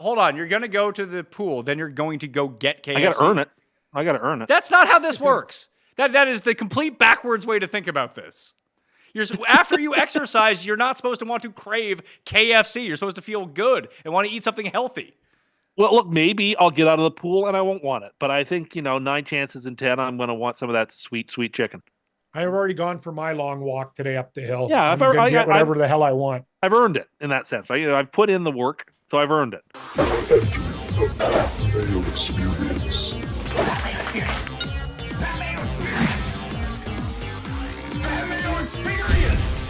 hold on. You're going to go to the pool. Then you're going to go get KFC. I got to earn it. That's not how this works. That is the complete backwards way to think about this. After you exercise, you're not supposed to want to crave KFC. You're supposed to feel good and want to eat something healthy. Well, look, maybe I'll get out of the pool and I won't want it. But I think, 9 chances in 10, I'm going to want some of that sweet, sweet chicken. I've already gone for my long walk today up the hill. Yeah, I'm going to get whatever the hell I want. I've earned it in that sense, right? I've put in the work, so I've earned it. Mayo Experience. Mayo Experience. Mayo Experience. Mayo Experience.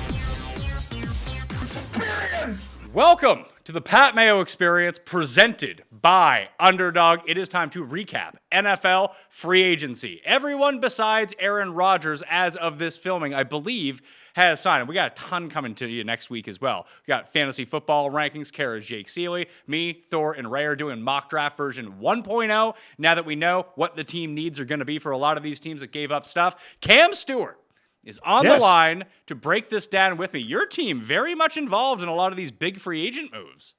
Experience. Welcome to the Pat Mayo Experience presented by Underdog. It is time to recap NFL free agency. Everyone besides Aaron Rodgers, as of this filming, I believe, has signed. And we got a ton coming to you next week as well. We got fantasy football rankings. Kara's Jake Seeley, me, Thor, and Ray are doing mock draft version 1.0. Now that we know what the team needs are going to be for a lot of these teams that gave up stuff, Cam Stewart is on the line to break this down with me. Your team very much involved in a lot of these big free agent moves.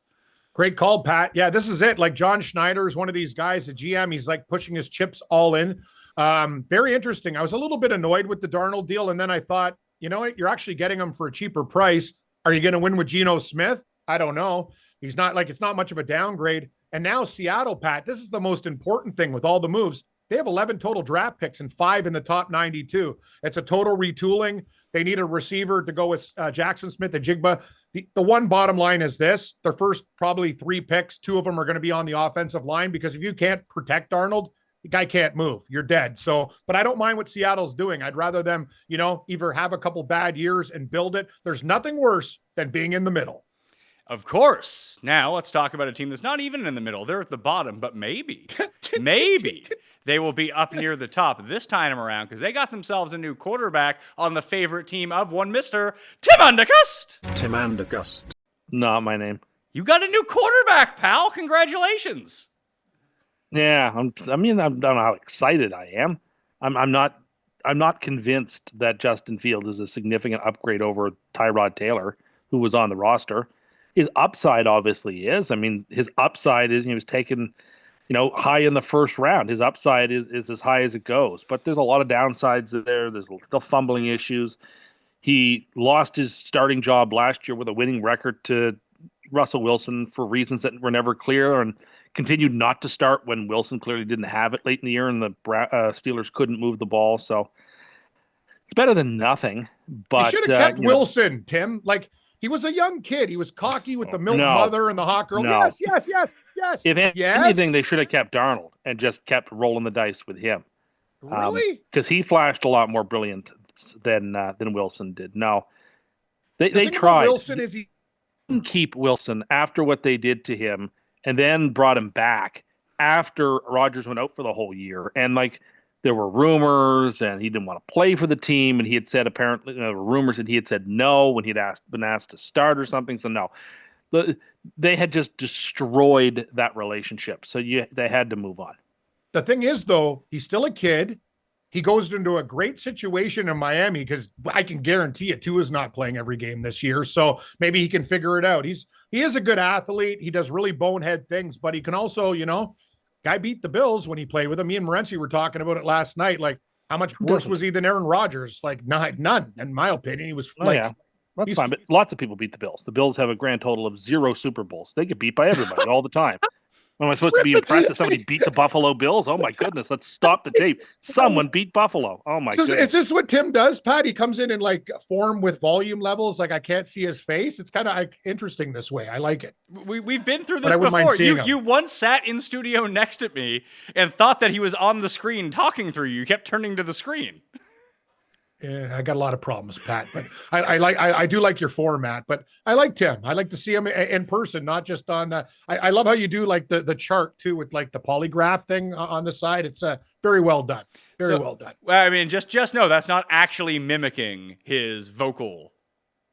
Great call, Pat. Yeah, this is it. Like John Schneider is one of these guys, the GM. He's like pushing his chips all in. Very interesting. I was a little bit annoyed with the Darnold deal, and then I thought, you know what? You're actually getting him for a cheaper price. Are you going to win with Geno Smith? I don't know. He's not like, it's not much of a downgrade. And now Seattle, Pat, this is the most important thing with all the moves. They have 11 total draft picks and 5 in the top 92. It's a total retooling. They need a receiver to go with Jackson Smith and Jigba. The one bottom line is this. Their first probably 3 picks, 2 of them are going to be on the offensive line, because if you can't protect Darnold, the guy can't move. You're dead. So, but I don't mind what Seattle's doing. I'd rather them, either have a couple bad years and build it. There's nothing worse than being in the middle. Of course. Now let's talk about a team that's not even in the middle. They're at the bottom, but maybe they will be up near the top this time around, because they got themselves a new quarterback on the favorite team of one Mr. Tim Anderson. Tim Anderson. Not my name. You got a new quarterback, pal. Congratulations. Yeah, I don't know how excited I am. I'm not convinced that Justin Fields is a significant upgrade over Tyrod Taylor, who was on the roster. His upside obviously is. His upside is he was taken, high in the first round. His upside is as high as it goes. But there's a lot of downsides there. There's still fumbling issues. He lost his starting job last year with a winning record to Russell Wilson for reasons that were never clear, and continued not to start when Wilson clearly didn't have it late in the year, and the Steelers couldn't move the ball. So it's better than nothing. But you should have kept Wilson, Tim. Like, he was a young kid. He was cocky with the milk mother and the hot girl. No. Yes. If anything, they should have kept Darnold and just kept rolling the dice with him. Really? Because he flashed a lot more brilliant than Wilson did. No, they tried. Wilson is he didn't keep Wilson after what they did to him, and then brought him back after Rodgers went out for the whole year. And there were rumors, and he didn't want to play for the team. And he had said, apparently, there were rumors that he had said no when he'd been asked to start or something. So no, they had just destroyed that relationship. So they had to move on. The thing is, though, he's still a kid. He goes into a great situation in Miami, because I can guarantee you Tua's not playing every game this year. So maybe he can figure it out. He is a good athlete. He does really bonehead things, but he can also, guy beat the Bills when he played with them. Me and Morency were talking about it last night. Like, how much worse was he than Aaron Rodgers? Like, none, in my opinion. He was that's fine. But lots of people beat the Bills. The Bills have a grand total of 0 Super Bowls. They get beat by everybody all the time. Am I supposed to be impressed that somebody beat the Buffalo Bills? Oh, my goodness. Let's stop the tape. Someone beat Buffalo. Oh, my goodness. Is this what Tim does, Pat? He comes in form with volume levels. Like, I can't see his face. It's kind of interesting this way. I like it. We've been through this before. You once sat in studio next to me and thought that he was on the screen talking through you. You kept turning to the screen. Yeah, I got a lot of problems, Pat, but I do like your format, but I like Tim. I like to see him in person, not just on, I love how you do the chart too, with the polygraph thing on the side. It's very well done. Very well done. Well, just know that's not actually mimicking his vocal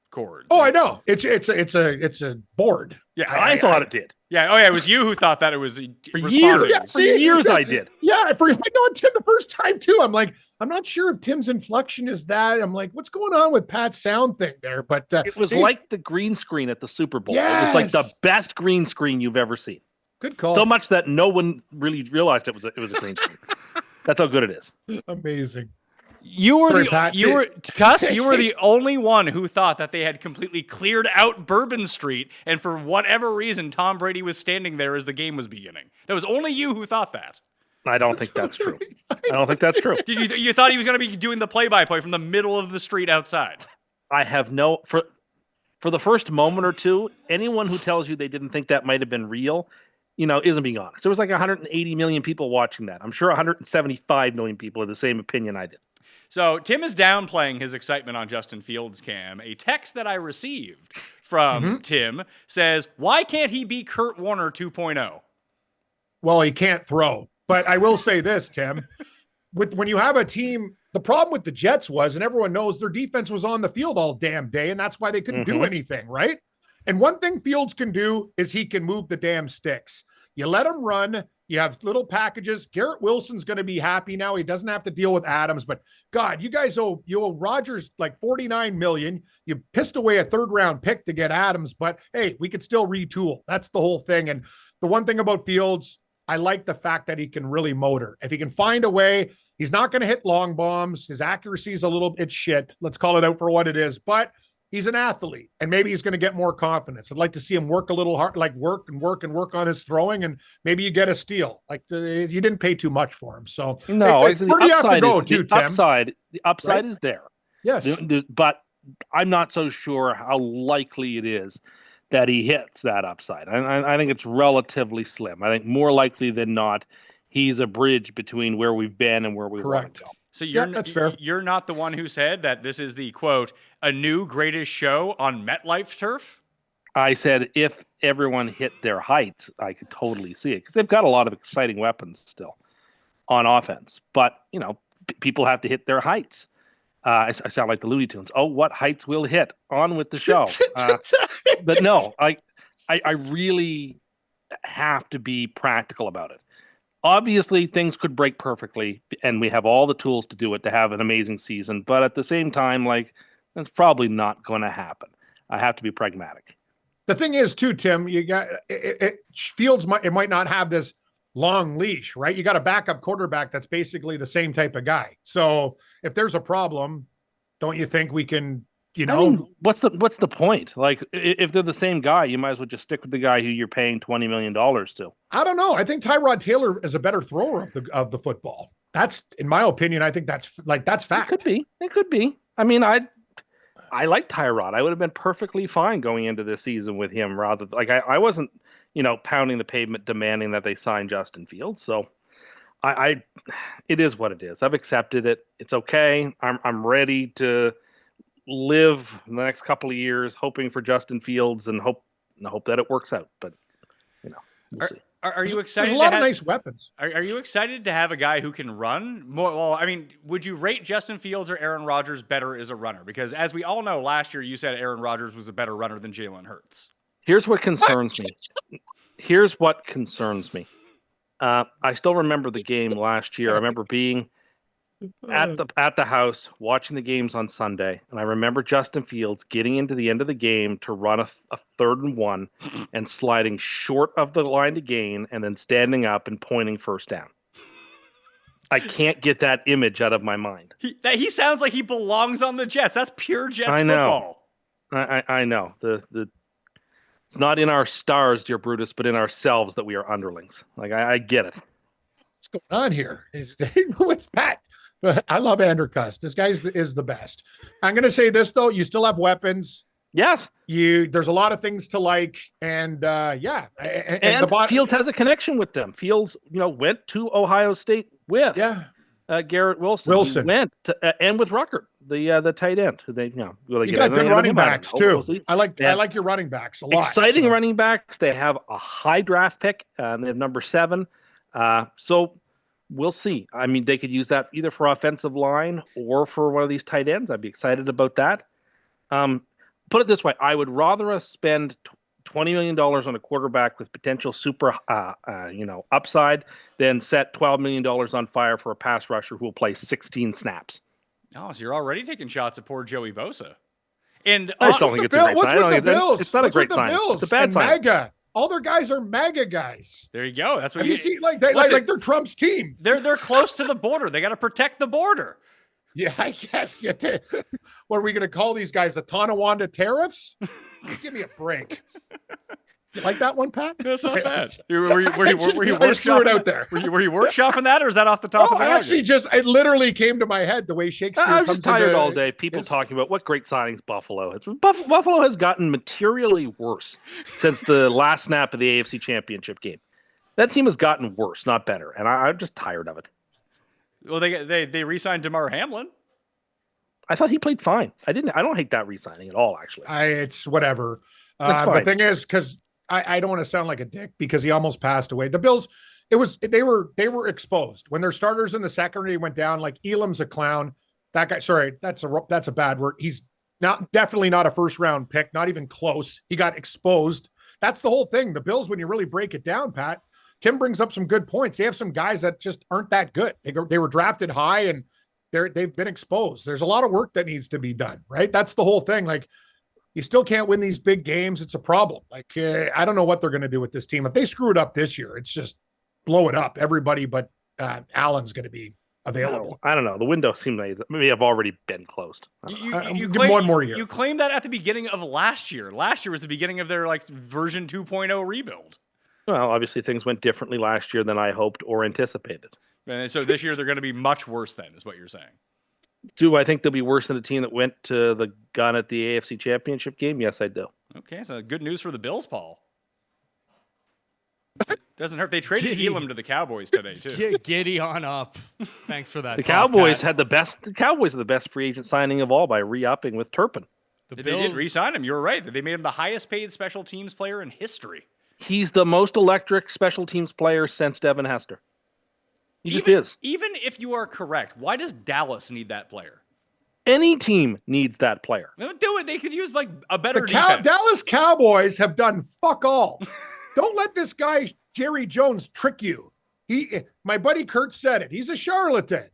cords. Oh, I know. It's a board. Yeah. I thought it did. Yeah. Oh, yeah. It was you who thought that it was for years. Yeah, for years, I did. Yeah. I know Tim the first time too. I'm like, I'm not sure if Tim's inflection is that. I'm like, what's going on with Pat's sound thing there? But it was like the green screen at the Super Bowl. Yes. It was like the best green screen you've ever seen. Good call. So much that no one really realized it was a green screen. That's how good it is. Amazing. You were Sorry, Pat. Cust, you were the only one who thought that they had completely cleared out Bourbon Street, and for whatever reason, Tom Brady was standing there as the game was beginning. That was only you who thought that. I don't think that's true. I don't think that's true. Did you thought he was going to be doing the play-by-play from the middle of the street outside? I have no for the first moment or two, anyone who tells you they didn't think that might have been real, isn't being honest. There was like 180 million people watching that. I'm sure 175 million people had the same opinion I did. So Tim is downplaying his excitement on Justin Fields' cam. A text that I received from Tim says, "Why can't he be Kurt Warner 2.0?" Well, he can't throw. But I will say this, Tim, when you have a team, the problem with the Jets was, and everyone knows, their defense was on the field all damn day, and that's why they couldn't do anything, right? And one thing Fields can do is he can move the damn sticks. You let him run. You have little packages. Garrett Wilson's going to be happy now. He doesn't have to deal with Adams. But God, you owe Rodgers like $49 million. You pissed away a 3rd-round pick to get Adams, but hey, we could still retool. That's the whole thing. And the one thing about Fields, I like the fact that he can really motor. If he can find a way, he's not going to hit long bombs. His accuracy is a little bit shit. Let's call it out for what it is. But he's an athlete, and maybe he's going to get more confidence. I'd like to see him work a little hard, like work on his throwing, and maybe you get a steal. Like you didn't pay too much for him. So no, where do you have to go, Tim? The upside Right? is there. Yes. But I'm not so sure how likely it is that he hits that upside. I think it's relatively slim. I think more likely than not, he's a bridge between where we've been and where we want to go. So that's fair. You're not the one who said that this is the, quote, a new greatest show on MetLife turf? I said if everyone hit their heights, I could totally see it because they've got a lot of exciting weapons still on offense. But, people have to hit their heights. I sound like the Looney Tunes. Oh, what heights will hit? On with the show. But no, I really have to be practical about it. Obviously, things could break perfectly, and we have all the tools to do it to have an amazing season. But at the same time, that's probably not going to happen. I have to be pragmatic. The thing is, too, Tim, you got Fields. It might not have this long leash, right? You got a backup quarterback that's basically the same type of guy. So if there's a problem, don't you think we can, what's the point? Like, if they're the same guy, you might as well just stick with the guy who you're paying $20 million to. I don't know. I think Tyrod Taylor is a better thrower of the football. That's, in my opinion, I think that's fact. It could be. I mean, I like Tyrod. I would have been perfectly fine going into this season with him rather I wasn't, pounding the pavement demanding that they sign Justin Fields. So it is what it is. I've accepted it. It's okay. I'm ready to live the next couple of years hoping for Justin Fields and hope that it works out. But we'll see. Are you excited? There's a lot of nice weapons. Are you excited to have a guy who can run more? Well, I mean, would you rate Justin Fields or Aaron Rodgers better as a runner? Because as we all know, last year you said Aaron Rodgers was a better runner than Jalen Hurts. Here's what concerns me. I still remember the game last year. I remember being at the house watching the games on Sunday, and I remember Justin Fields getting into the end of the game to run a 3rd and 1 and sliding short of the line to gain and then standing up and pointing first down. I can't get that image out of my mind. He sounds like he belongs on the Jets. That's pure Jets football. football. I know. It's not in our stars, dear Brutus, but in ourselves that we are underlings. I get it. What's going on here? What's Pat? I love Andrew Cust. This guy is the best. I'm going to say this, though. You still have weapons. Yes. There's a lot of things to like. And And Fields has a connection with them. Fields, went to Ohio State with Garrett Wilson. He went to, and with Ruckert, the tight end. Who they, you got good running backs, too. I like your running backs a lot. Exciting running backs. They have a high draft pick. They have number 7. So we'll see. I mean, they could use that either for offensive line or for one of these tight ends. I'd be excited about that. Put it this way. I would rather us spend $20 million on a quarterback with potential super, upside than set $12 million on fire for a pass rusher who will play 16 snaps. Oh, so you're already taking shots at poor Joey Bosa. And I just don't think it's a great sign. What's with the Bills? It's not a great sign. It's a bad sign. All their guys are MAGA guys. There you go. That's what Have you seen like they're Trump's team? They're close to the border. They got to protect the border. Yeah, I guess. Yeah. What are we going to call these guys? The Tonawanda tariffs? Give me a break. You like that one, Pat? That's not bad. Were you workshopping out there? Were you workshopping that, or is that off the top of the head? Actually, it literally came to my head the way Shakespeare. I was just tired all day. People talking about what great signings Buffalo has. Buffalo has gotten materially worse since the last snap of the AFC Championship game. That team has gotten worse, not better, and I'm just tired of it. Well, they re-signed DeMar Hamlin. I thought he played fine. I don't hate that re-signing at all, actually. It's whatever. That's the thing is, because I don't want to sound like a dick because he almost passed away. The Bills, they were exposed when their starters in the secondary went down. Like Elam's a clown. That guy, sorry, that's a bad word. He's definitely not a first round pick, not even close. He got exposed. That's the whole thing. The Bills, when you really break it down, Pat, Tim brings up some good points. They have some guys that just aren't that good. They were drafted high and they've been exposed. There's a lot of work that needs to be done, right? That's the whole thing. Like, you still can't win these big games. It's a problem. Like, I don't know what they're going to do with this team. If they screw it up this year, it's just blow it up. Everybody but Allen's going to be available. I don't know. The window seemed like maybe have already been closed. You give one more year. You claimed that at the beginning of last year. Last year was the beginning of their version 2.0 rebuild. Well, obviously things went differently last year than I hoped or anticipated. And so this year they're going to be much worse then, is what you're saying. Do I think they'll be worse than the team that went to the gun at the AFC Championship game? Yes, I do. Okay, so good news for the Bills, Paul. Doesn't hurt. They traded Elam to the Cowboys today, too. Giddy on up. Thanks for that. The Cowboys had the best. The Cowboys are the best free agent signing of all by re-upping with Turpin. They did re-sign him. You're right. They made him the highest paid special teams player in history. He's the most electric special teams player since Devin Hester. He just is. Even if you are correct, why does Dallas need that player? Any team needs that player. Do it. They could use a better defense. Dallas Cowboys have done fuck all. Don't let this guy Jerry Jones trick you. My buddy Kurt said it. He's a charlatan.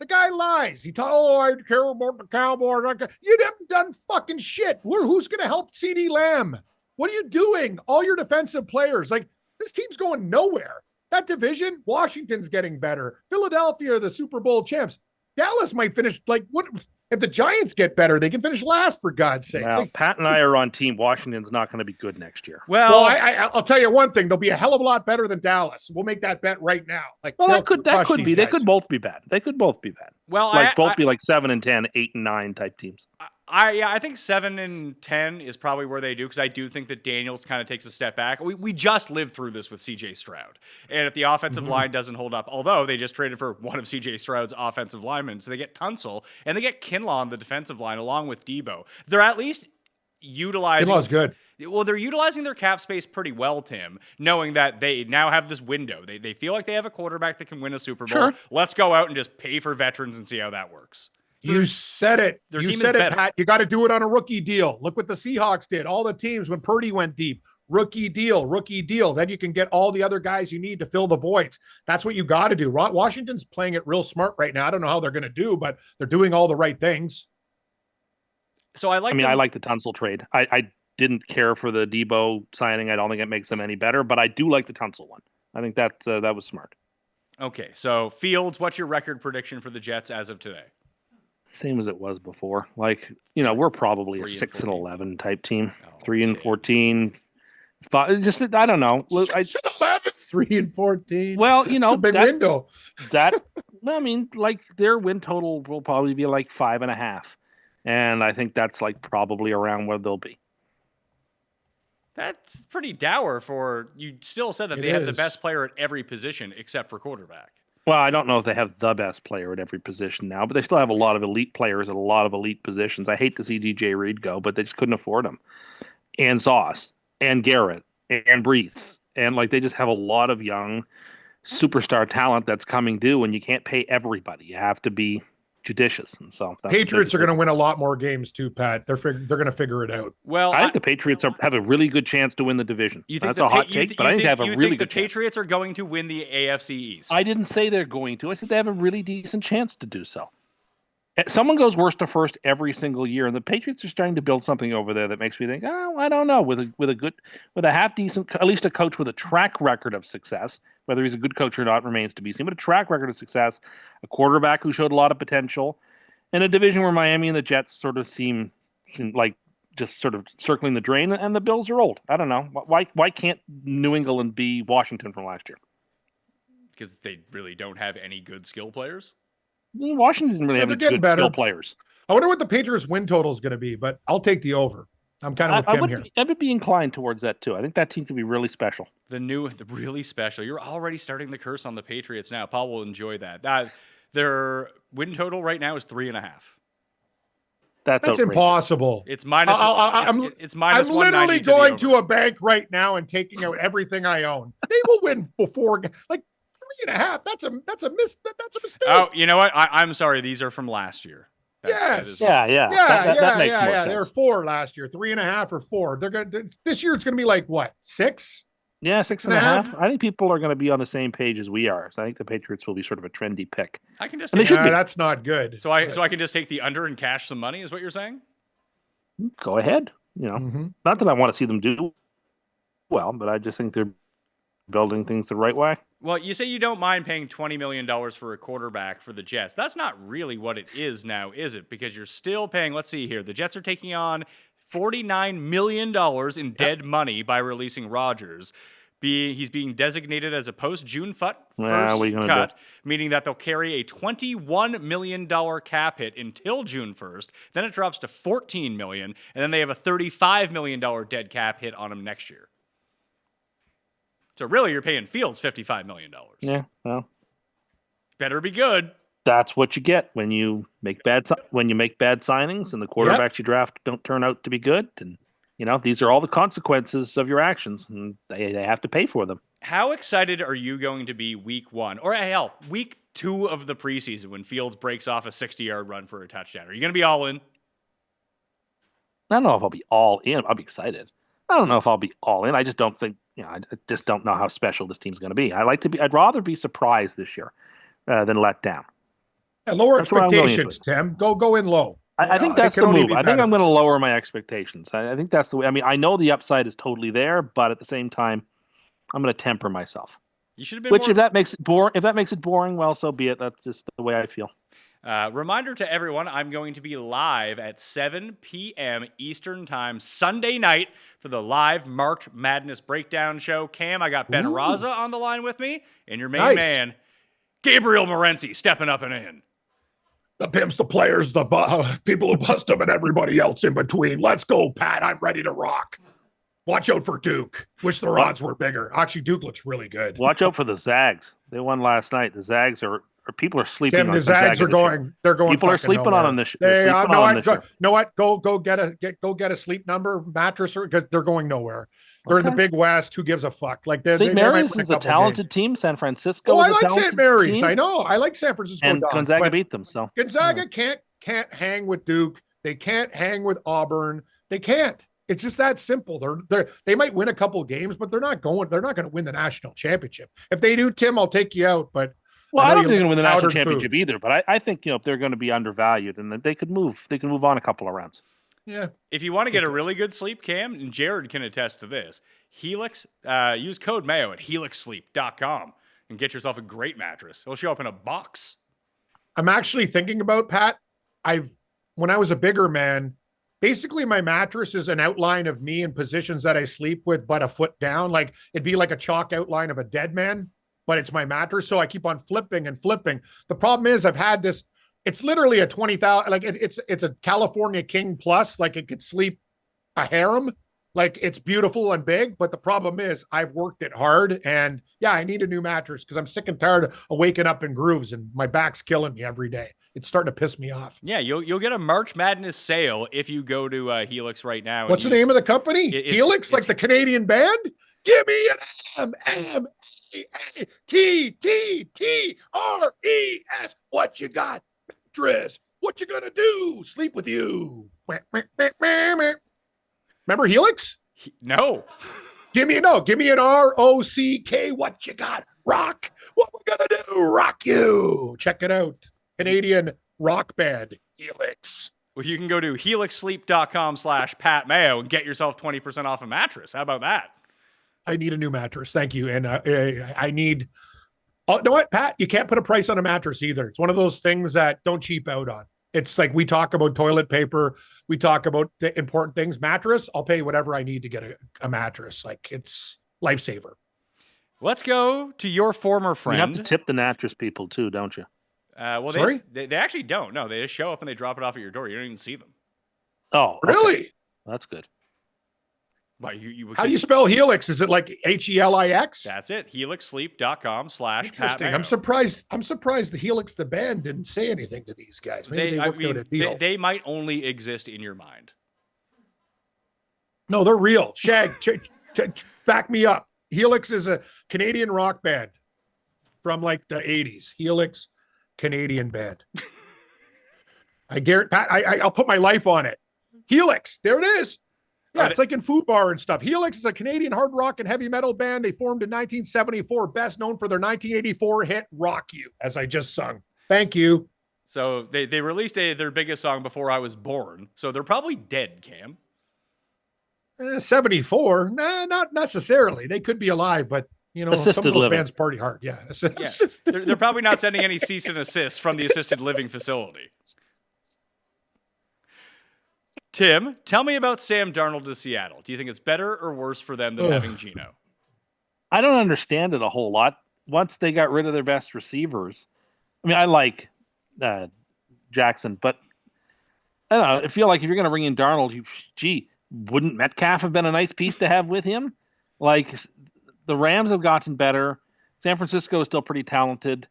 The guy lies. He I care about the Cowboys. You haven't done fucking shit. Who's going to help CeeDee Lamb? What are you doing? All your defensive players. This team's going nowhere. That division, Washington's getting better. Philadelphia, the Super Bowl champs. Dallas might finish what if the Giants get better? They can finish last, for God's sake. Well, Pat and I are on team. Washington's not going to be good next year. Well, I'll tell you one thing: they'll be a hell of a lot better than Dallas. We'll make that bet right now. That could be. They could both be bad. They could both be bad. Well, both be 7-10, 8-9 type teams. I think 7-10 is probably where they do, because I do think that Daniels kind of takes a step back. We just lived through this with C.J. Stroud, and if the offensive line doesn't hold up, although they just traded for one of C.J. Stroud's offensive linemen, so they get Tunsil and they get Kinlaw on the defensive line along with Debo. They're at least utilizing. Kinlaw's good. Well, they're utilizing their cap space pretty well, Tim, knowing that they now have this window. They feel like they have a quarterback that can win a Super Bowl. Sure. Let's go out and just pay for veterans and see how that works. You said it. You said it, Pat. You got to do it on a rookie deal. Look what the Seahawks did. All the teams when Purdy went deep. Rookie deal. Then you can get all the other guys you need to fill the voids. That's what you got to do. Washington's playing it real smart right now. I don't know how they're going to do, but they're doing all the right things. So I like the Tunsil trade. I didn't care for the Debo signing. I don't think it makes them any better, but I do like the Tunsil one. I think that was smart. Okay, so Fields, what's your record prediction for the Jets as of today? Same as it was before. We're probably a 6-11 type team. 3-14. Just I don't know. 6-11, 3-14. Well, it's a big window. Their win total will probably be 5.5, and I think that's probably around where they'll be. That's pretty dour for you. Still said that they have the best player at every position except for quarterback. Well, I don't know if they have the best player at every position now, but they still have a lot of elite players at a lot of elite positions. I hate to see DJ Reed go, but they just couldn't afford him. And Sauce, and Garrett, and Brees. And they just have a lot of young superstar talent that's coming due, and you can't pay everybody. You have to be judicious. And so Patriots are going to win a lot more games too, Pat. They're going to figure it out. Well, I think the Patriots have a really good chance to win the division. That's a hot take, but I think they have a really good chance. The Patriots are going to win the AFC East. I didn't say they're going to. I said they have a really decent chance to do so. Someone goes worst to first every single year, and the Patriots are starting to build something over there that makes me think, oh, I don't know, with a half decent, at least a coach with a track record of success, whether he's a good coach or not remains to be seen, but a track record of success, a quarterback who showed a lot of potential, in a division where Miami and the Jets sort of seem like just sort of circling the drain, and the Bills are old. I don't know. Why can't New England be Washington from last year? Because they really don't have any good skill players. Washington didn't really have any good skill players. I wonder what the Patriots win total is going to be, but I'll take the over. I'm kind of with Tim here. I would be inclined towards that too. I think that team could be really special. The really special. You're already starting the curse on the Patriots now. Paul will enjoy that. Their win total right now is 3.5. That's impossible. It's minus. It's minus. I'm literally going to a bank right now and taking out everything I own. They will win before 3.5. That's a mistake. Oh, you know what? I'm sorry. These are from last year. That makes more sense. They were 4 last year. 3.5 or 4. They're going to this year. It's going to be like what, 6? Yeah, 6.5. I think people are going to be on the same page as we are. So I think the Patriots will be sort of a trendy pick. I can just. That's not good. So I can just take the under and cash some money. Is what you're saying? Go ahead. Not that I want to see them do well, but I just think they're building things the right way. Well, you say you don't mind paying $20 million for a quarterback for the Jets. That's not really what it is now, is it? Because you're still paying, let's see here, the Jets are taking on $49 million in dead money by releasing Rodgers. He's being designated as a post-June first cut, meaning that they'll carry a $21 million cap hit until June 1st. Then it drops to $14 million, and then they have a $35 million dead cap hit on him next year. So really, you're paying Fields $55 million. Yeah, well, better be good. That's what you get when you make bad signings, and the quarterbacks you draft don't turn out to be good. And these are all the consequences of your actions, and they have to pay for them. How excited are you going to be week 1, or hell, week 2 of the preseason when Fields breaks off a 60-yard run for a touchdown? Are you going to be all in? I don't know if I'll be all in. I'll be excited. I don't know if I'll be all in. I just don't think. I just don't know how special this team's going to be. I'd rather be surprised this year than let down. Lower expectations, Tim. Go in low. I think that's the move. I think I'm going to lower my expectations. I think that's the way. I mean, I know the upside is totally there, but at the same time, I'm going to temper myself. You should have been. If that makes it boring, well, so be it. That's just the way I feel. Reminder to everyone, I'm going to be live at 7 p.m. Eastern Time Sunday night for the live March Madness Breakdown show. Cam, I got Ben Raza on the line with me, and your main man, Gabriel Morency, stepping up and in. The pimps, the players, the people who bust them, and everybody else in between. Let's go, Pat. I'm ready to rock. Watch out for Duke. Wish their odds were bigger. Actually, Duke looks really good. Watch out for the Zags. They won last night. The Zags are people are sleeping Tim, on the Zags are going. They're going. People are sleeping on them this year. Know what? Go get a sleep number mattress, because they're going nowhere. They're in the Big West. Who gives a fuck? Like St. Mary's is a talented team. San Francisco. Oh, I like St. Mary's. I know. I like San Francisco. And Gonzaga beat them. So Gonzaga can't hang with Duke. They can't hang with Auburn. They can't. It's just that simple. They might win a couple of games, but they're not going to win the national championship. If they do, Tim, I'll take you out. But I don't think they're going to win the national championship either. But I think if they're going to be undervalued, and they could move on a couple of rounds. Yeah. If you want to get a really good sleep, Cam, and Jared can attest to this, Helix, use code Mayo at helixsleep.com and get yourself a great mattress. It'll show up in a box. I'm actually thinking about, Pat, when I was a bigger man, basically my mattress is an outline of me in positions that I sleep with, but a foot down. Like it'd be like a chalk outline of a dead man, but it's my mattress. So I keep on flipping and flipping. The problem is I've had this, it's literally a 20,000, like it's a California King Plus, like it could sleep a harem. Like it's beautiful and big, but the problem is I've worked it hard, and I need a new mattress because I'm sick and tired of waking up in grooves and my back's killing me every day. It's starting to piss me off. Yeah, you'll get a March Madness sale if you go to Helix right now. What's the name of the company? Helix, like the Canadian band? Give me an MMATTRES. What you got? Mattress. What you gonna do? Sleep with you. Remember Helix? No. Give me an ROCK. What you got? Rock. What we gonna do? Rock you. Check it out. Canadian rock band. Helix. Well, you can go to helixsleep.com/Pat Mayo and get yourself 20% off a mattress. How about that? I need a new mattress. Thank you. And I need, oh, you know what, Pat? You can't put a price on a mattress either. It's one of those things that don't cheap out on. It's like we talk about toilet paper. We talk about the important things. Mattress, I'll pay whatever I need to get a mattress. Like it's lifesaver. Let's go to your former friend. You have to tip the mattress people too, don't you? Well, Sorry? they actually don't. No, they just show up and they drop it off at your door. You don't even see them. Oh, okay. Really? That's good. But you How do you spell Helix? Is it like Helix? That's it. helixsleep.com/Pat Interesting. Mayo. I'm surprised the Helix, the band, didn't say anything to these guys. Maybe they worked out a deal. They might only exist in your mind. No, they're real. Shag, back me up. Helix is a Canadian rock band from like the 80s. Helix, Canadian band. I guarantee, Pat, I'll put my life on it. Helix, there it is. Yeah, it's like in Food Bar and stuff. Helix is a Canadian hard rock and heavy metal band. They formed in 1974, best known for their 1984 hit Rock You, as I just sung. Thank you. So they released their biggest song before I was born. So they're probably dead, Cam. 74? Nah, not necessarily. They could be alive, but you know, Assisted some of those living. bands party hard. Yeah. Yeah, they're probably not sending any cease and assist from the assisted living facility. Tim, tell me about Sam Darnold to Seattle. Do you think it's better or worse for them than having Geno? I don't understand it a whole lot. Once they got rid of their best receivers, I mean, I like Jackson, but I don't know. I feel like if you're going to bring in Darnold, wouldn't Metcalf have been a nice piece to have with him? Like, the Rams have gotten better. San Francisco is still pretty talented.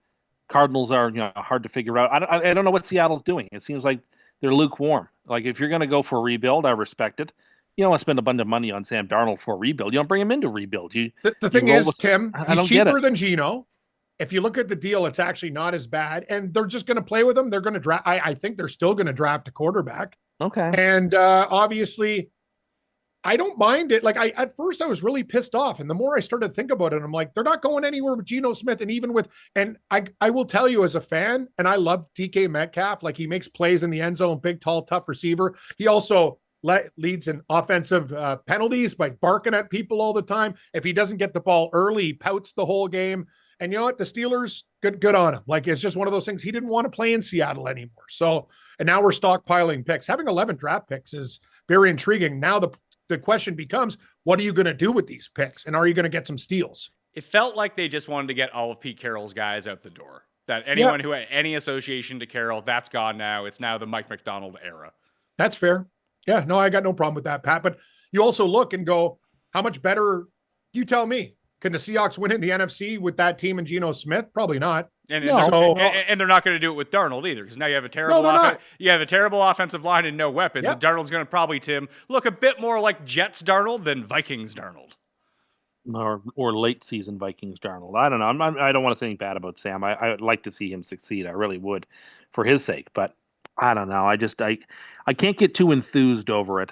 Cardinals are, hard to figure out. I don't know what Seattle's doing. It seems like they're lukewarm. Like, if you're going to go for a rebuild, I respect it. You don't want to spend a bunch of money on Sam Darnold for a rebuild. You don't bring him into rebuild. The thing is, Tim, he's cheaper than Geno. If you look at the deal, it's actually not as bad. And they're just going to play with him. They're going to draft. I think they're still going to draft a quarterback. Okay. And obviously, I don't mind it. Like, at first I was really pissed off. And the more I started to think about it, I'm like, they're not going anywhere with Geno Smith. And even with, and I will tell you as a fan, and I love DK Metcalf, like he makes plays in the end zone, big, tall, tough receiver. He also leads in offensive penalties by barking at people all the time. If he doesn't get the ball early, he pouts the whole game. And you know what? The Steelers, good on him. Like, it's just one of those things. He didn't want to play in Seattle anymore. So, and now we're stockpiling picks. Having 11 draft picks is very intriguing. Now the question becomes, what are you going to do with these picks? And are you going to get some steals? It felt like they just wanted to get all of Pete Carroll's guys out the door. That anyone who had any association to Carroll, that's gone now. It's now the Mike McDonald era. That's fair. Yeah, no, I got no problem with that, Pat. But you also look and go, how much better? You tell me. Can the Seahawks win in the NFC with that team and Geno Smith? Probably not. And they're not going to do it with Darnold either, because now you have a terrible offensive line and no weapons. Yep. And Darnold's going to probably, Tim, look a bit more like Jets Darnold than Vikings Darnold. Or late season Vikings Darnold. I don't know. I don't want to say anything bad about Sam. I'd like to see him succeed. I really would, for his sake. But I don't know. I can't get too enthused over it.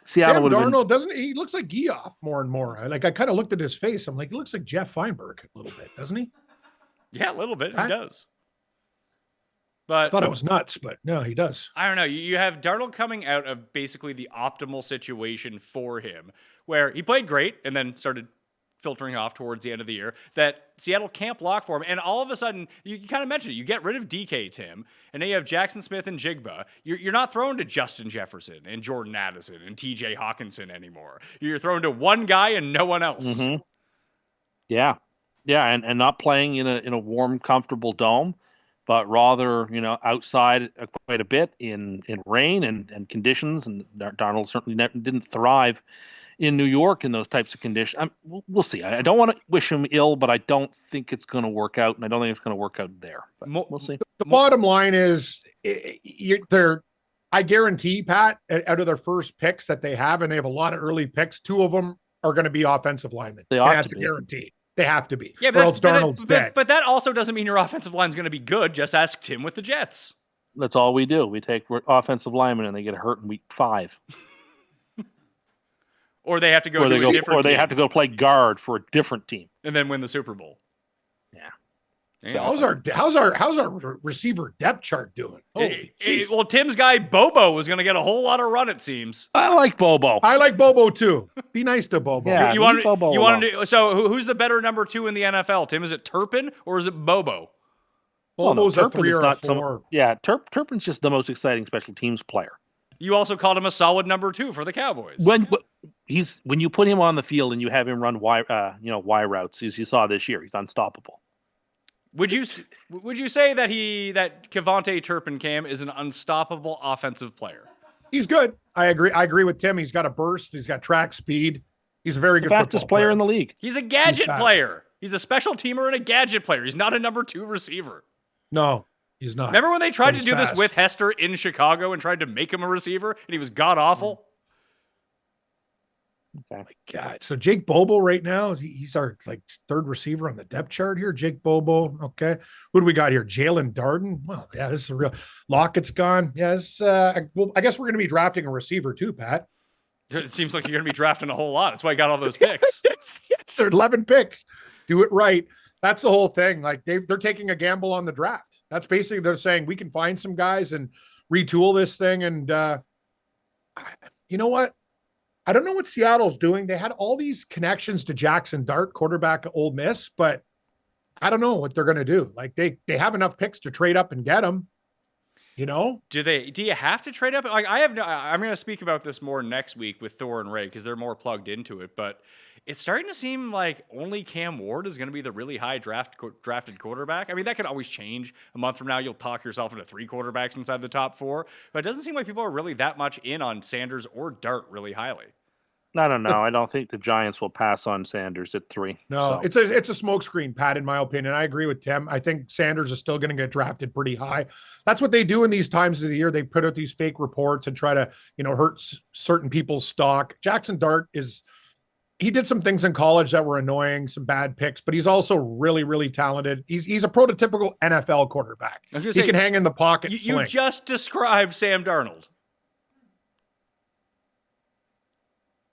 Seattle would have Darnold doesn't he looks like Geoff more and more. I kind of looked at his face. I'm like, he looks like Jeff Feinberg a little bit, doesn't he? Yeah, a little bit. He does. But I thought it was nuts, but no, he does. I don't know. You have Darnold coming out of basically the optimal situation for him, where he played great and then started filtering off towards the end of the year, that Seattle can't block for him. And all of a sudden, you kind of mentioned it, you get rid of DK, Tim, and now you have Jackson Smith and Jigba. You're not thrown to Justin Jefferson and Jordan Addison and TJ Hawkinson anymore. You're thrown to one guy and no one else. Mm-hmm. Yeah. Yeah, and not playing in a warm, comfortable dome, but rather, outside quite a bit in rain and conditions. And Darnold certainly didn't thrive in New York in those types of conditions. We'll see. I don't want to wish him ill, but I don't think it's going to work out, and I don't think it's going to work out there. But we'll see. The bottom line is, I guarantee, Pat, out of their first picks that they have, and they have a lot of early picks, 2 of them are going to be offensive linemen. That's a guarantee. They have to be. Yeah, or else Darnold's dead. But that also doesn't mean your offensive line is going to be good. Just ask Tim with the Jets. That's all we do. We take offensive linemen, and they get hurt in week 5. Or they have to go to a different team. Or they have to go play guard for a different team. And then win the Super Bowl. Yeah. Yeah. How's our receiver depth chart doing? Holy jeez. Well, Tim's guy Bobo was going to get a whole lot of run, it seems. I like Bobo. I like Bobo too. Be nice to Bobo. Yeah. You leave Bobo alone. wanted to, so who's the better number 2 in the NFL, Tim? Is it Turpin or is it Bobo? Bobo's a 3 Turpin's or a not 4. Yeah, Turpin's just the most exciting special teams player. You also called him a solid number 2 for the Cowboys. When you put him on the field and you have him run Y routes, as you saw this year, he's unstoppable. Would you say that Kevontae Turpin Cam is an unstoppable offensive player? He's good. I agree with Tim. He's got a burst. He's got track speed. He's a very The good fastest football player in the league. He's a gadget fast. player. He's a special teamer and a gadget player. He's not a number 2 receiver. No, he's not. Remember when they tried But to he's do this fast. with Hester in Chicago and tried to make him a receiver and he was god awful? My God. So Jake Bobo right now, he's our third receiver on the depth chart here. Jake Bobo. Okay. Who do we got here? Jalen Darden. Well, yeah, this is a real Lockett's gone. Yes. Well, I guess we're going to be drafting a receiver too, Pat. It seems like you're going to be drafting a whole lot. That's why I got all those picks. Yes, 11 picks. Do it right. That's the whole thing. Like they're taking a gamble on the draft. That's basically, they're saying we can find some guys and retool this thing. And you know what? I don't know what Seattle's doing. They had all these connections to Jackson Dart, quarterback at Ole Miss, but I don't know what they're going to do. Like they have enough picks to trade up and get them. You know, Do you have to trade up? Like I'm going to speak about this more next week with Thor and Ray because they're more plugged into it. But it's starting to seem like only Cam Ward is going to be the really high drafted quarterback. I mean, that could always change. A month from now, you'll talk yourself into 3 quarterbacks inside the top 4. But it doesn't seem like people are really that much in on Sanders or Dart really highly. I don't know. I don't think the Giants will pass on Sanders at 3. no, So. it's a smokescreen, Pat, in my opinion. I agree with Tim. I think Sanders is still going to get drafted pretty high. That's what they do in these times of the year. They put out these fake reports and try to, hurt certain people's stock. Jackson Dart he did some things in college that were annoying, some bad picks, but he's also really, really talented. He's a prototypical NFL quarterback. He can hang in the pocket. You just described Sam Darnold.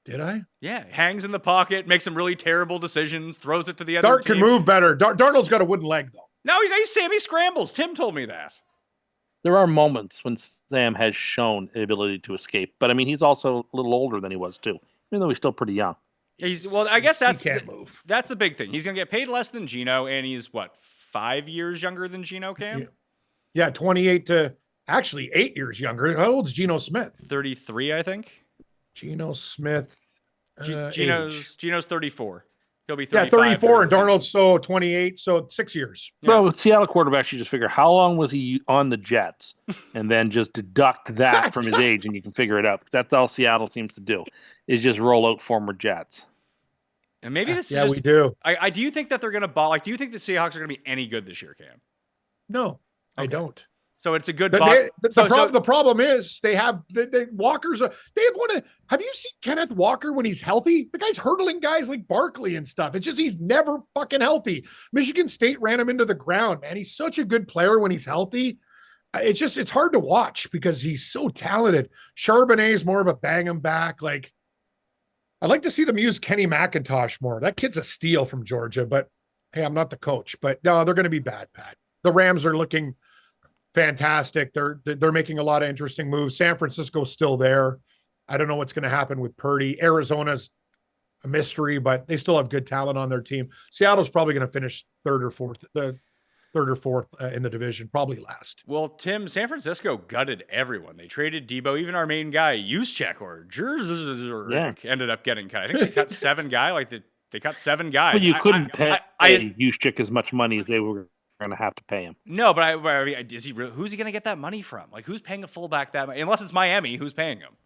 Did I? Yeah, hangs in the pocket, makes some really terrible decisions, throws it to the other Dart team. can move better. Darnold's got a wooden leg, though. No, he's Sammy Scrambles. Tim told me that. There are moments when Sam has shown the ability to escape, but I mean, he's also a little older than he was too, even though he's still pretty young. I guess He can't move. That's the big thing. He's going to get paid less than Geno, and he's, 5 years younger than Geno, Cam? Yeah, 28 to actually 8 years younger. How old's Geno Smith? 33, I think. Geno Smith. age. Geno's 34. He'll be 35. Yeah, 34, and during the Darnold's so 28, so 6 years. Yeah. Well, with Seattle quarterbacks, you just figure how long was he on the Jets, and then just deduct that from his age, and you can figure it out. That's all Seattle seems to do, is just roll out former Jets. season. And maybe this is Yeah, just, we do. I do you think that they're going to ball? Like, do you think the Seahawks are going to be any good this year, Cam? No, I Okay. don't. So it's a good The problem is they have Walker's. They have one of. Have you seen Kenneth Walker when he's healthy? The guy's hurdling guys like Barkley and stuff. It's just he's never fucking healthy. Michigan State ran him into the ground, man. He's such a good player when he's healthy. It's hard to watch because he's so talented. Charbonnet is more of a bang him back. Like, I'd like to see them use Kenny McIntosh more. That kid's a steal from Georgia, but hey, I'm not the coach. But no, they're going to be bad, Pat. The Rams are looking fantastic. They're making a lot of interesting moves. San Francisco's still there. I don't know what's going to happen with Purdy. Arizona's a mystery, but they still have good talent on their team. Seattle's probably going to finish third or fourth in the division, probably last. Well, Tim, San Francisco gutted everyone. They traded Debo, even our main guy, Juszczyk or Jerzy, ended up getting cut. I think they cut 7 guys. They cut 7 guys. But you couldn't pay Juszczyk as much money as they were going to have to pay him. No, but is he? Who's he going to get that money from? Like, who's paying a fullback that much? Unless it's Miami, who's paying him?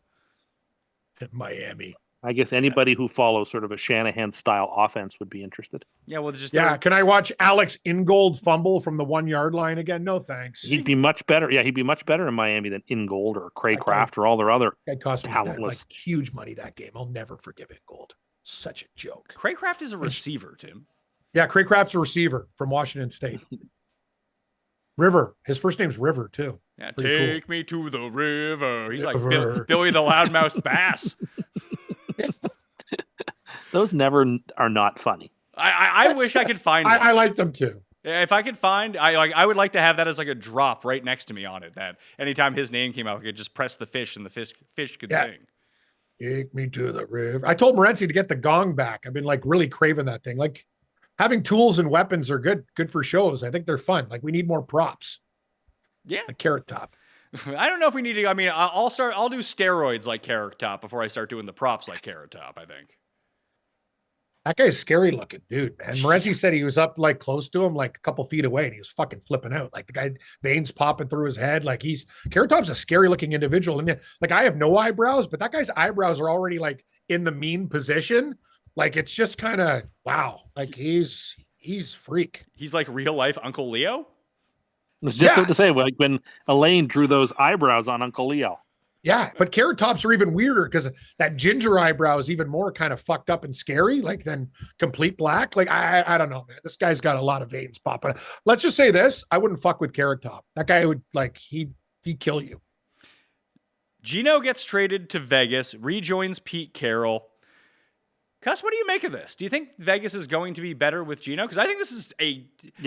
Miami. I guess anybody who follows sort of a Shanahan-style offense would be interested. Yeah, well, just Can I watch Alex Ingold fumble from the 1 yard line again? No, thanks. He'd be much better. Yeah, he'd be much better in Miami than Ingold or Craycraft or all their other That cost me talentless. huge money that game. I'll never forgive Ingold. Such a joke. Craycraft is a receiver, Tim. Yeah, Craycraft's a receiver from Washington State. River. His first name's River, too. Yeah, Pretty take me to the river. He's like River. Billy the Loudmouth Bass. Those never are not funny. I wish I could find one. I like them, too. If I could find, I would like to have that as like a drop right next to me on it. That anytime his name came out, I could just press the fish and the fish could sing. Take me to the river. I told Morency to get the gong back. I've been like really craving that thing. Like having tools and weapons are good for shows. I think they're fun. Like we need more props. Yeah. Like Carrot Top. I don't know if we need to. I mean, I'll do steroids like Carrot Top before I start doing the props like Carrot Top, I think. That guy's scary looking dude, man. Morency said he was up like close to him, like a couple feet away, and he was fucking flipping out. Like the guy, veins popping through his head. Like Carrot Top's a scary looking individual. And like I have no eyebrows, but that guy's eyebrows are already like in the mean position. Like it's just kind of wow. Like he's freak. He's like real life Uncle Leo. I was just about to say, like when Elaine drew those eyebrows on Uncle Leo. Yeah, but Carrot Tops are even weirder because that ginger eyebrow is even more kind of fucked up and scary, like than complete black. Like I don't know, man. This guy's got a lot of veins popping. Let's just say this: I wouldn't fuck with Carrot Top. That guy would like he'd kill you. Geno gets traded to Vegas, rejoins Pete Carroll. Cust, what do you make of this? Do you think Vegas is going to be better with Geno? Because I think this is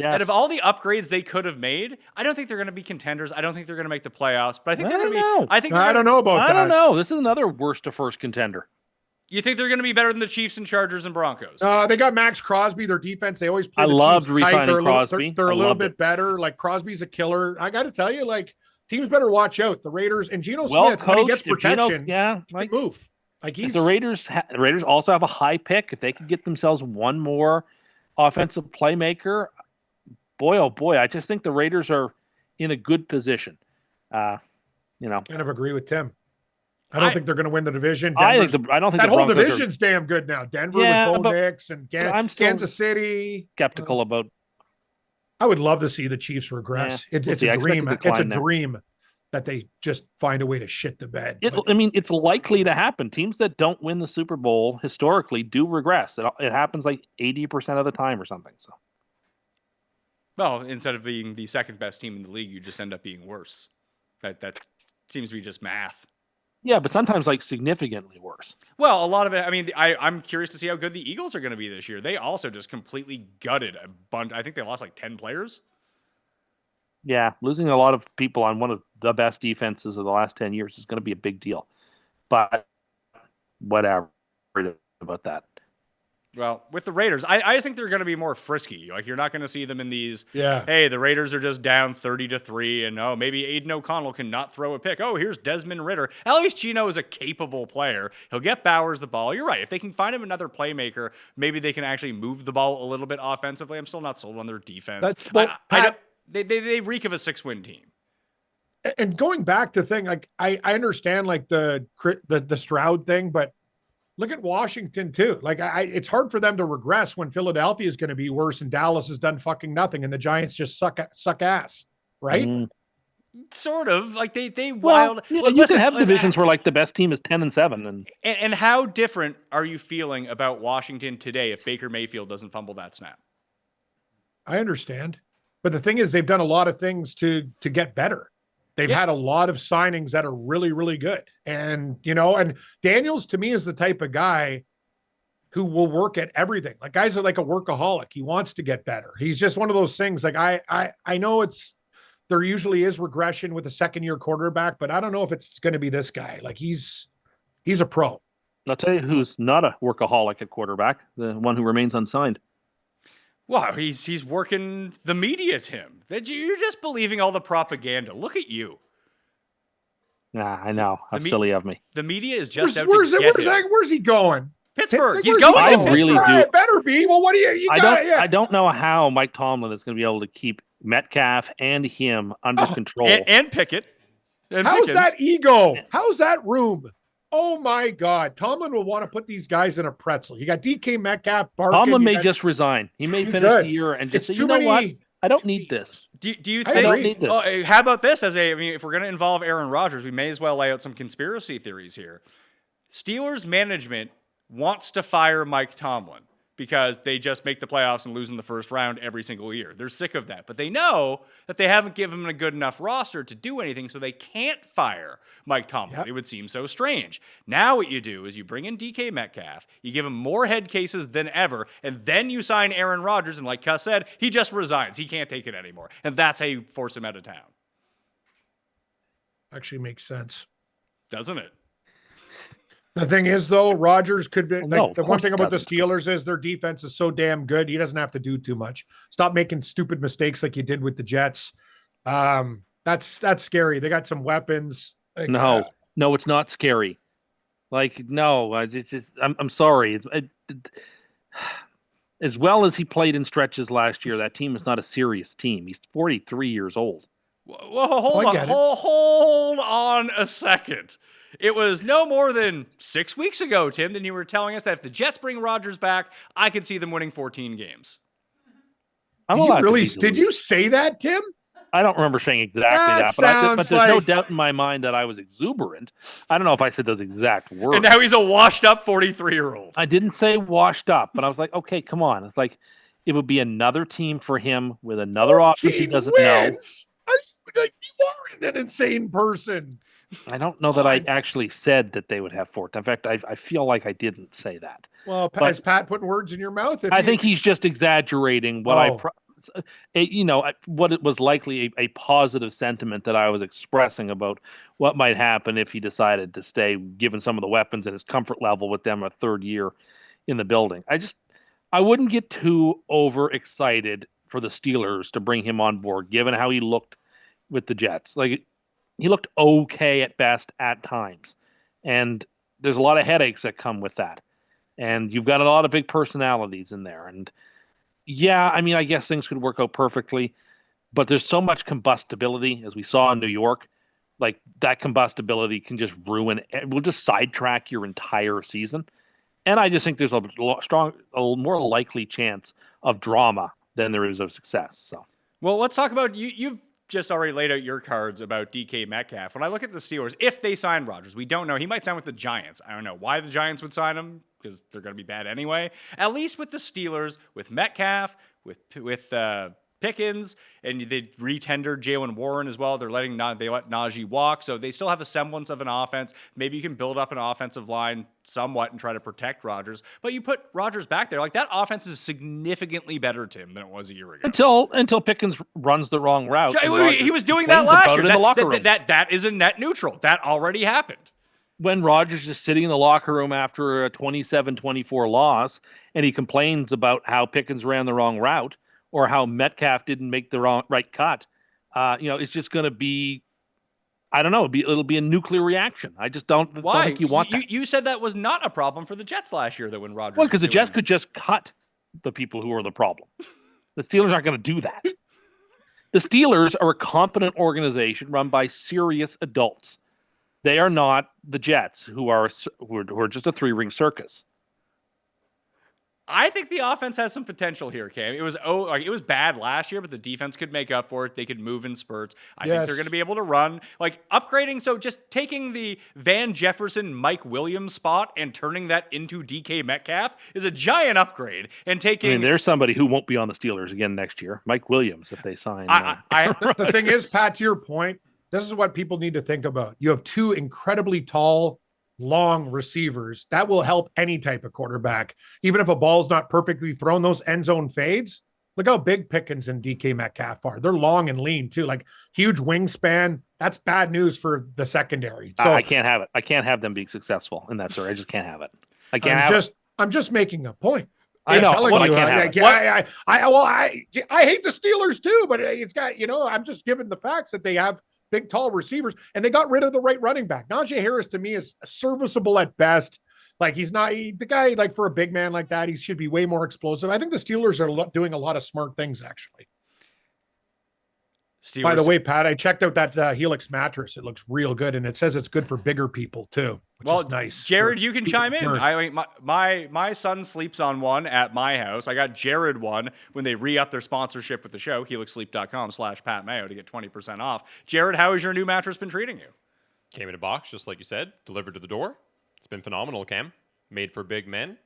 out of all the upgrades they could have made, I don't think they're going to be contenders. I don't think they're going to make the playoffs. But I think they're going to be. I don't know about that. I don't know. This is another worst to first contender. You think they're going to be better than the Chiefs and Chargers and Broncos? They got Max Crosby. Their defense, they always play. I loved re-signing Crosby. They're a little bit it. better. Like Crosby's a killer. I got to tell you, like teams better watch out. The Raiders and Geno Well Smith, when he gets coached, protection, like move. Like if the Raiders also have a high pick. If they could get themselves one more offensive playmaker, boy, oh boy, I just think the Raiders are in a good position. Kind of agree with Tim. I don't think they're going to win the division. I don't think that whole division's damn good now. Denver with Bo Nix and Kansas City. Skeptical about. I would love to see the Chiefs regress. It's a dream. It's a dream that they just find a way to shit the bed. It's likely to happen. Teams that don't win the Super Bowl historically do regress. It happens like 80% of the time or something. So, well, instead of being the second best team in the league, you just end up being worse. That seems to be just math. Yeah, but sometimes like significantly worse. Well, a lot of it. I mean, I'm curious to see how good the Eagles are going to be this year. They also just completely gutted a bunch. I think they lost like 10 players. Yeah, losing a lot of people on one of the best defenses of the last 10 years is going to be a big deal. But whatever about that. Well, with the Raiders, I just think they're going to be more frisky. Like, you're not going to see them in these, yeah. Hey, the Raiders are just down 30-3, and maybe Aiden O'Connell cannot throw a pick. Oh, here's Desmond Ridder. At least Geno is a capable player. He'll get Bowers the ball. You're right. If they can find him another playmaker, maybe they can actually move the ball a little bit offensively. I'm still not sold on their defense. They reek of a 6-win team. And going back to thing, like I understand like the Stroud thing, but look at Washington too. Like it's hard for them to regress when Philadelphia is going to be worse and Dallas has done fucking nothing and the Giants just suck ass, right? Sort of. Like they wild. You can have divisions where like the best team is 10-7, and how different are you feeling about Washington today if Baker Mayfield doesn't fumble that snap? I understand. But the thing is, they've done a lot of things to get better. They've had a lot of signings that are really, really good. And, and Daniels to me is the type of guy who will work at everything. Like guys are like a workaholic. He wants to get better. He's just one of those things. Like I know there usually is regression with a second-year quarterback, but I don't know if it's going to be this guy. Like he's a pro. I'll tell you who's not a workaholic at quarterback, the one who remains unsigned. Wow, he's working the media, Tim. You're just believing all the propaganda. Look at you. Nah, I know. How silly of me. The media is just where's he going? Pittsburgh. He's going. I really do. It better be. Well, what do you got? I don't know how Mike Tomlin is going to be able to keep Metcalf and him under control. And Pickett. How's that ego? How's that room? Oh my God. Tomlin will want to put these guys in a pretzel. You got DK Metcalf, Barkin. Tomlin may just resign. He may finish the year and just say, you know what? I don't need this. Do you think? I don't need this. How about this? If we're going to involve Aaron Rodgers, we may as well lay out some conspiracy theories here. Steelers management wants to fire Mike Tomlin because they just make the playoffs and lose in the first round every single year. They're sick of that. But they know that they haven't given them a good enough roster to do anything, so they can't fire Mike Tomlin. It would seem so strange. Now what you do is you bring in DK Metcalf, you give him more head cases than ever, and then you sign Aaron Rodgers, and like Cust said, he just resigns. He can't take it anymore. And that's how you force him out of town. Actually makes sense. Doesn't it? The thing is, though, Rodgers could be no, the of one course thing it about the doesn't. Steelers is their defense is so damn good. He doesn't have to do too much. Stop making stupid mistakes like you did with the Jets. That's scary. They got some weapons. Like, No, it's not scary. Like, no, I'm sorry. As well as he played in stretches last year, that team is not a serious team. He's 43 years old. Whoa, hold on a second. It was no more than 6 weeks ago, Tim, that you were telling us that if the Jets bring Rodgers back, I could see them winning 14 games. Did you say that, Tim? I don't remember saying exactly that, but there's no doubt in my mind that I was exuberant. I don't know if I said those exact words. And now he's a washed-up 43-year-old. I didn't say washed up, but I was like, okay, come on. It's like it would be another team for him with another offense he doesn't know. Like, you are an insane person. I don't know that I actually said that they would have 14. In fact, I feel like I didn't say that. Well, is Pat putting words in your mouth? I think he's just exaggerating what what it was likely a positive sentiment that I was expressing about what might happen if he decided to stay, given some of the weapons and his comfort level with them a third year in the building. I wouldn't get too overexcited for the Steelers to bring him on board, given how he looked with the Jets. Like, he looked okay at best at times. And there's a lot of headaches that come with that. And you've got a lot of big personalities in there. And yeah, I mean, I guess things could work out perfectly, but there's so much combustibility, as we saw in New York. Like, that combustibility can just will just sidetrack your entire season. And I just think there's a more likely chance of drama than there is of success. So, well, let's talk about you've just already laid out your cards about DK Metcalf. When I look at the Steelers, if they sign Rodgers, we don't know. He might sign with the Giants. I don't know why the Giants would sign him, because they're going to be bad anyway. At least with the Steelers, with Metcalf, with Pickens, and they retendered Jalen Warren as well. They let Najee walk, so they still have a semblance of an offense. Maybe you can build up an offensive line somewhat and try to protect Rodgers. But you put Rodgers back there, like, that offense is significantly better, Tim, than it was a year ago. Until Pickens runs the wrong route. He was doing that last year. In the locker room. That is a net neutral. That already happened. When Rodgers is sitting in the locker room after a 27-24 loss, and he complains about how Pickens ran the wrong route, or how Metcalf didn't make the right cut, it's just going to be, I don't know, it'll be a nuclear reaction. I just don't think you want that. You said that was not a problem for the Jets last year, though, when Rodgers. Well, because the Jets could just cut the people who are the problem. The Steelers aren't going to do that. The Steelers are a competent organization run by serious adults. They are not the Jets, who are just a three-ring circus. I think the offense has some potential here, Cam. It was bad last year, but the defense could make up for it. They could move in spurts. I think they're going to be able to run, like, upgrading. So just taking the Van Jefferson, Mike Williams spot and turning that into DK Metcalf is a giant upgrade. And there's somebody who won't be on the Steelers again next year, Mike Williams, if they sign. The thing is, Pat, to your point, this is what people need to think about. You have two incredibly tall, long receivers. That will help any type of quarterback. Even if a ball's not perfectly thrown, those end zone fades. Look how big Pickens and DK Metcalf are. They're long and lean too, like huge wingspan. That's bad news for the secondary. So I can't have it. I can't have them being successful in that story. I just can't have it. I can't I'm just making a point. I know. I hate the Steelers too, but it's got, I'm just giving the facts that they have big, tall receivers, and they got rid of the right running back. Najee Harris, to me, is serviceable at best. Like, he's not the guy, like, for a big man like that, he should be way more explosive. I think the Steelers are doing a lot of smart things, actually. By the way, Pat, I checked out that Helix mattress. It looks real good, and it says it's good for bigger people too, which is nice. Jared, you can chime in. I mean, my son sleeps on one at my house. I got Jared one when they re-up their sponsorship with the show, helixsleep.com/Pat Mayo to get 20% off. Jared, how has your new mattress been treating you? Came in a box, just like you said, delivered to the door. It's been phenomenal, Cam. Made for big men.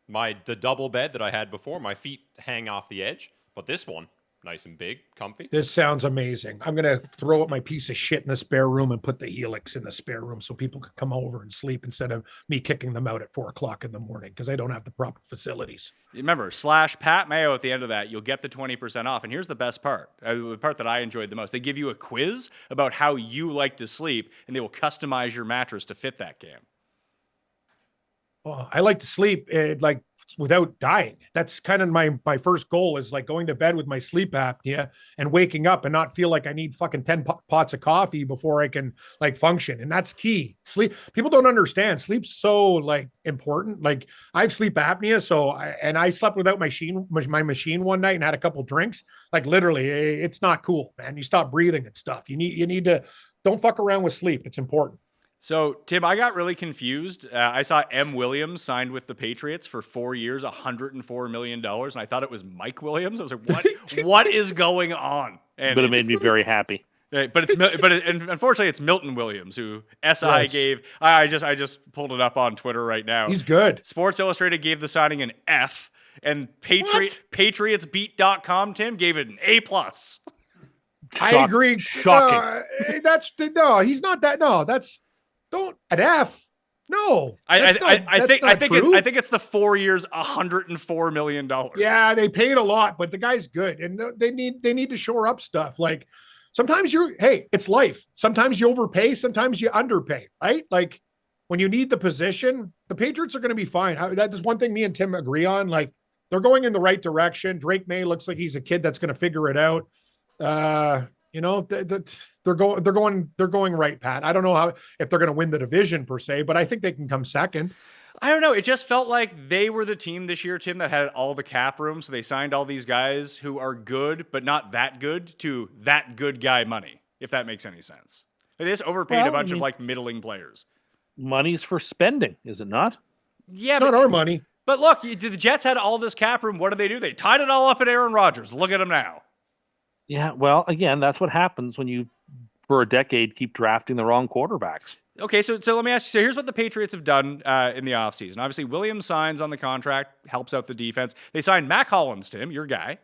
The double bed that I had before, my feet hang off the edge, but this one, nice and big, comfy. This sounds amazing. I'm gonna throw out my piece of shit in the spare room and put the Helix in the spare room so people can come over and sleep instead of me kicking them out at 4:00 in the morning because I don't have the proper facilities. Remember, /Pat Mayo at the end of that, you'll get the 20% off. And here's the best part, the part that I enjoyed the most. They give you a quiz about how you like to sleep, and they will customize your mattress to fit that, Cam. Well, I like to sleep like without dying. That's kind of my first goal is like going to bed with my sleep apnea and waking up and not feel like I need fucking 10 pots of coffee before I can like function. And that's key. Sleep. People don't understand. Sleep's so like important. Like I have sleep apnea. So I slept without my machine one night and had a couple drinks. Like literally it's not cool, man. You stop breathing and stuff. You need to don't fuck around with sleep. It's important. So, Tim, I got really confused. I saw M. Williams signed with the Patriots for 4 years, $104 million, and I thought it was Mike Williams. I was like, what is going on? And But it made me very happy. But unfortunately, it's Milton Williams, who SI gave. I just pulled it up on Twitter right now. He's good. Sports Illustrated gave the signing an F, and PatriotsBeat.com, Tim, gave it an A+. I agree. Shocking. He's not that. No, that's. Don't an F. No, I think it's the 4 years, $104 million. Yeah, they paid a lot, but the guy's good, and they need to shore up stuff. Like sometimes it's life. Sometimes you overpay, sometimes you underpay, right? Like when you need the position, the Patriots are going to be fine. That is one thing me and Tim agree on. Like they're going in the right direction. Drake May looks like he's a kid that's going to figure it out. They're going right, Pat. I don't know if they're going to win the division per se, but I think they can come second. I don't know. It just felt like they were the team this year, Tim, that had all the cap room. So they signed all these guys who are good, but not that good to that good guy money, if that makes any sense. They just overpaid a bunch of like middling players. Money's for spending, is it not? Yeah, it's not our money. But look, the Jets had all this cap room. What did they do? They tied it all up at Aaron Rodgers. Look at him now. Yeah, well, again, that's what happens when you, for a decade, keep drafting the wrong quarterbacks. Okay, so let me ask you. So here's what the Patriots have done in the offseason. Obviously, Williams signs on the contract, helps out the defense. They signed Mac Hollins, Tim, your guy.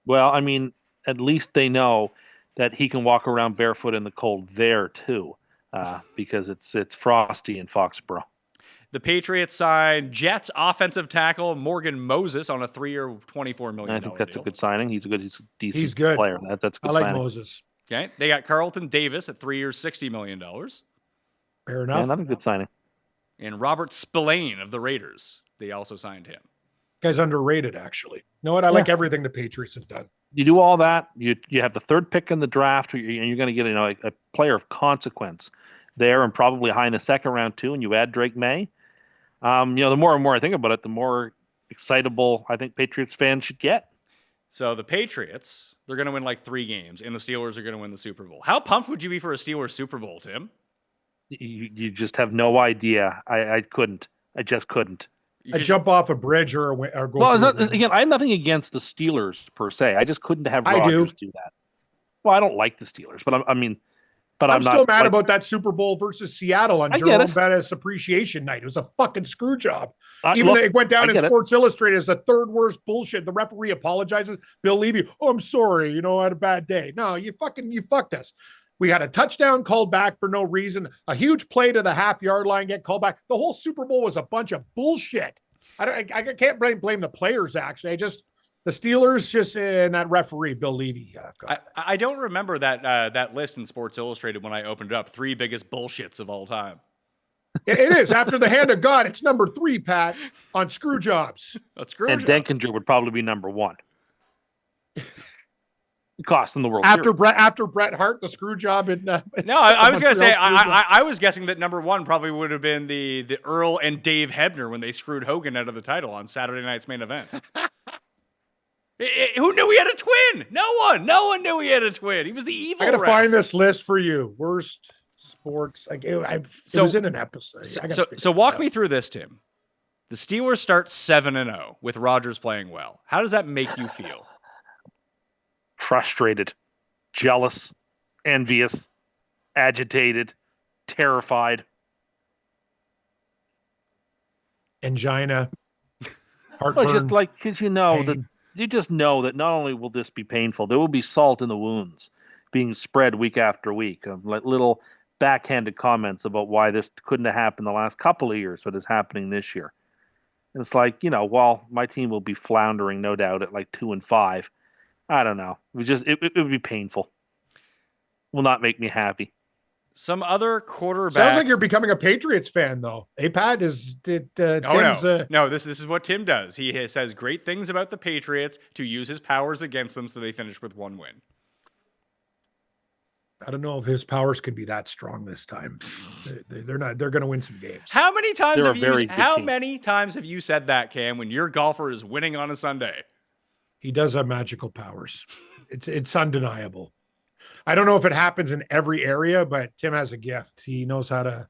Well, I mean, at least they know that he can walk around barefoot in the cold there, too, because it's frosty in Foxborough. The Patriots signed Jets offensive tackle Morgan Moses on a 3-year, $24 million I think that's deal. a good signing. He's a decent He's good. player. That's a good I like signing. Moses. Okay, they got Carlton Davis at 3 years, $60 million. Fair enough. Yeah, another good signing. And Robert Spillane of the Raiders. They also signed him. Guy's underrated, actually. You know what? I like everything the Patriots have done. You do all that. You have the third pick in the draft, and you're going to get a player of consequence there, and probably high in the second round too. And you add Drake May. The more and more I think about it, the more excitable I think Patriots fans should get. So the Patriots, they're going to win like 3 games, and the Steelers are going to win the Super Bowl. How pumped would you be for a Steelers Super Bowl, Tim? You just have no idea. I couldn't. I just couldn't. I jump off a bridge or go. Well, again, I have nothing against the Steelers per se. I just couldn't have Rodgers do that. Well, I don't like the Steelers, but I'm still mad about that Super Bowl versus Seattle on Jerome Bettis appreciation night. It was a fucking screw job. It went down in Sports Illustrated as the third worst bullshit. The referee apologizes. Bill Levy, I'm sorry. I had a bad day. No, you fucked us. We had a touchdown called back for no reason. A huge play to the half-yard line get called back. The whole Super Bowl was a bunch of bullshit. I can't blame the players, actually. The Steelers and that referee, Bill Levy. I don't remember that list in Sports Illustrated when I opened it up. 3 biggest bullshits of all time. It is. After the hand of God, it's number 3, Pat, on screw jobs. Denkinger would probably be number 1. Costing the World after Series. After Bret Hart, the screw job in. No, I was going to say I was guessing that number 1 probably would have been the Earl and Dave Hebner when they screwed Hogan out of the title on Saturday night's main event. Who knew he had a twin? No one knew he had a twin. He was the evil. I gotta ref. find this list for you. Worst sports. It was in an episode. So walk me through this, Tim. The Steelers start 7-0 with Rodgers playing well. How does that make you feel? Frustrated, jealous, envious, agitated, terrified. Angina. Heartburn. It's just like because that pain. you just know that not only will this be painful, there will be salt in the wounds being spread week after week of like little backhanded comments about why this couldn't have happened the last couple of years, but it's happening this year. And it's like, while my team will be floundering, no doubt, at like 2-5, I don't know. It would be painful. Will not make me happy. Some other quarterback. Sounds like you're becoming a Patriots fan, though. Hey, Pat, Tim's, No, this is what Tim does. He says great things about the Patriots to use his powers against them so they finish with 1 win. I don't know if his powers could be that strong this time. They're not. They're going to win some games. How many times They're have a very you? good How team. many times have you said that, Cam? When your golfer is winning on a Sunday? He does have magical powers. It's undeniable. I don't know if it happens in every area, but Tim has a gift. He knows how to.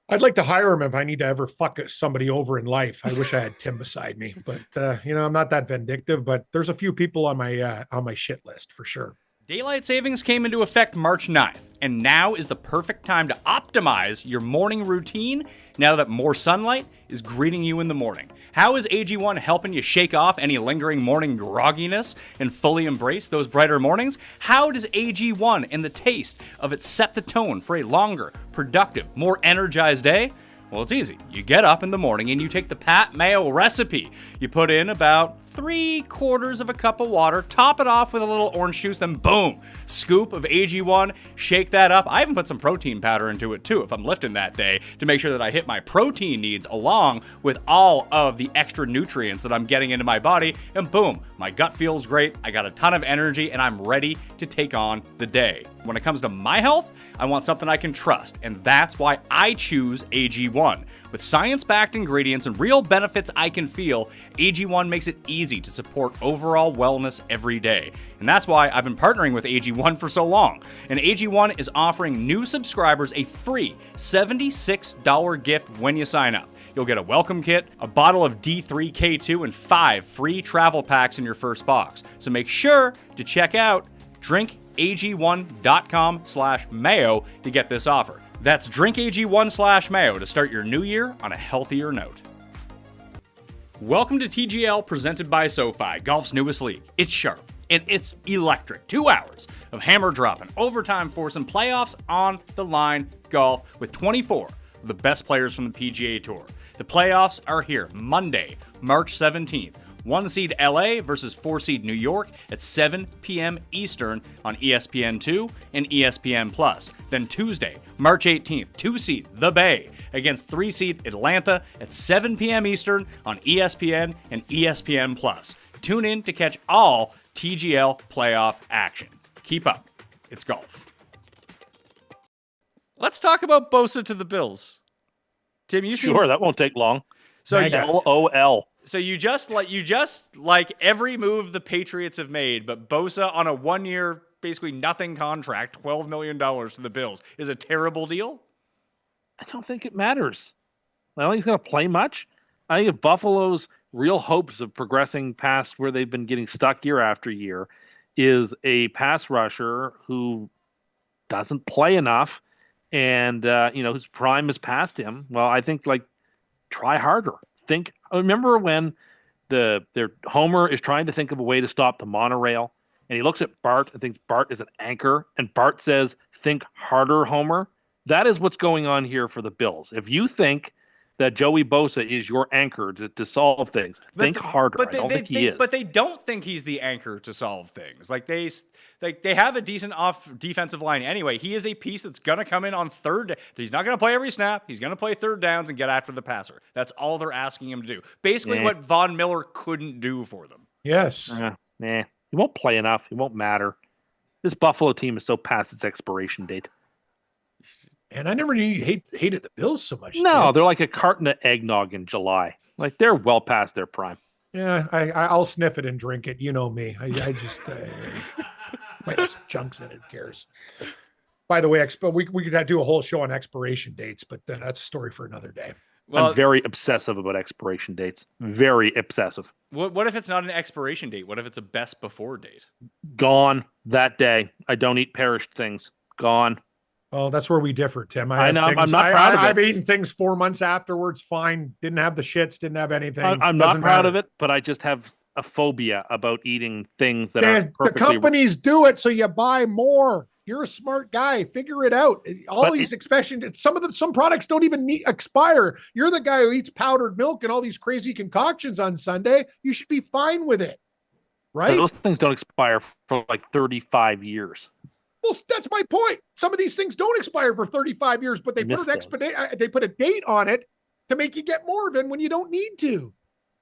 I'd like to hire him if I need to ever fuck somebody over in life. I wish I had Tim beside me, but I'm not that vindictive. But there's a few people on my shit list for sure. Daylight savings came into effect March 9th, and now is the perfect time to optimize your morning routine now that more sunlight is greeting you in the morning. How is AG1 helping you shake off any lingering morning grogginess and fully embrace those brighter mornings? How does AG1 and the taste of it set the tone for a longer, productive, more energized day? Well, it's easy. You get up in the morning and you take the Pat Mayo recipe. You put in about 3/4 of a cup of water, top it off with a little orange juice, then boom, scoop of AG1, shake that up. I even put some protein powder into it too if I'm lifting that day to make sure that I hit my protein needs along with all of the extra nutrients that I'm getting into my body, and boom, my gut feels great, I got a ton of energy, and I'm ready to take on the day. When it comes to my health, I want something I can trust, and that's why I choose AG1. With science-backed ingredients and real benefits I can feel, AG1 makes it easy to support overall wellness every day. And that's why I've been partnering with AG1 for so long. And AG1 is offering new subscribers a free $76 gift when you sign up. You'll get a welcome kit, a bottle of D3K2, and 5 free travel packs in your first box. So make sure to check out drinkag1.com/mayo to get this offer. That's drinkag1/mayo to start your new year on a healthier note. Welcome to TGL, presented by SoFi, golf's newest league. It's sharp and it's electric. 2 hours of hammer dropping, overtime force, and playoffs on the line golf with 24 of the best players from the PGA Tour. The playoffs are here Monday, March 17th. 1 seed LA versus 4 seed New York at 7 p.m. Eastern on ESPN2 and ESPN+. Then Tuesday, March 18th, 2 seed The Bay against 3 seed Atlanta at 7 p.m. Eastern on ESPN and ESPN+. Tune in to catch all TGL playoff action. Keep up. It's golf. Let's talk about Bosa to the Bills. Tim, you seem... Sure, that won't take long. So LOL. So you just like every move the Patriots have made, but Bosa on a 1-year, basically nothing contract, $12 million to the Bills, is a terrible deal? I don't think it matters. I don't think he's going to play much. I think if Buffalo's real hopes of progressing past where they've been getting stuck year after year is a pass rusher who doesn't play enough and, whose prime is past him, well, I think, try harder. Remember when their Homer is trying to think of a way to stop the monorail, and he looks at Bart and thinks Bart is an anchor, and Bart says, "Think harder, Homer." That is what's going on here for the Bills. If you think that Joey Bosa is your anchor to solve things, think harder. I don't think he is. But they don't think he's the anchor to solve things. They have a decent off defensive line anyway. He is a piece that's going to come in on third. He's not going to play every snap. He's going to play third downs and get after the passer. That's all they're asking him to do. Basically what Von Miller couldn't do for them. Yes. He won't play enough. He won't matter. This Buffalo team is so past its expiration date. And I never knew you hated the Bills so much. No, Tim. they're like a carton of eggnog in July. They're well past their prime. Yeah, I'll sniff it and drink it. You know me. I just might have some chunks in it. Who cares? By the way, we could do a whole show on expiration dates, but that's a story for another day. Well, I'm very obsessive about expiration dates. Very obsessive. What if it's not an expiration date? What if it's a best before date? Gone that day. I don't eat perished things. Gone. Oh, that's where we differ, Tim. I have know, I'm things- not proud of it. I've eaten things 4 months afterwards. Fine. Didn't have the shits. Didn't have anything. I'm not Doesn't proud matter. of it, but I just have a phobia about eating things that The aren't perfectly. companies do it, so you buy more. You're a smart guy. Figure it out. All But these expressions, some products don't even expire. You're the guy who eats powdered milk and all these crazy concoctions on Sunday. You should be fine with it, right? Those things don't expire for like 35 years. Well, that's my point. Some of these things don't expire for 35 years, but they they put a date on it to make you get more of it when you don't need to.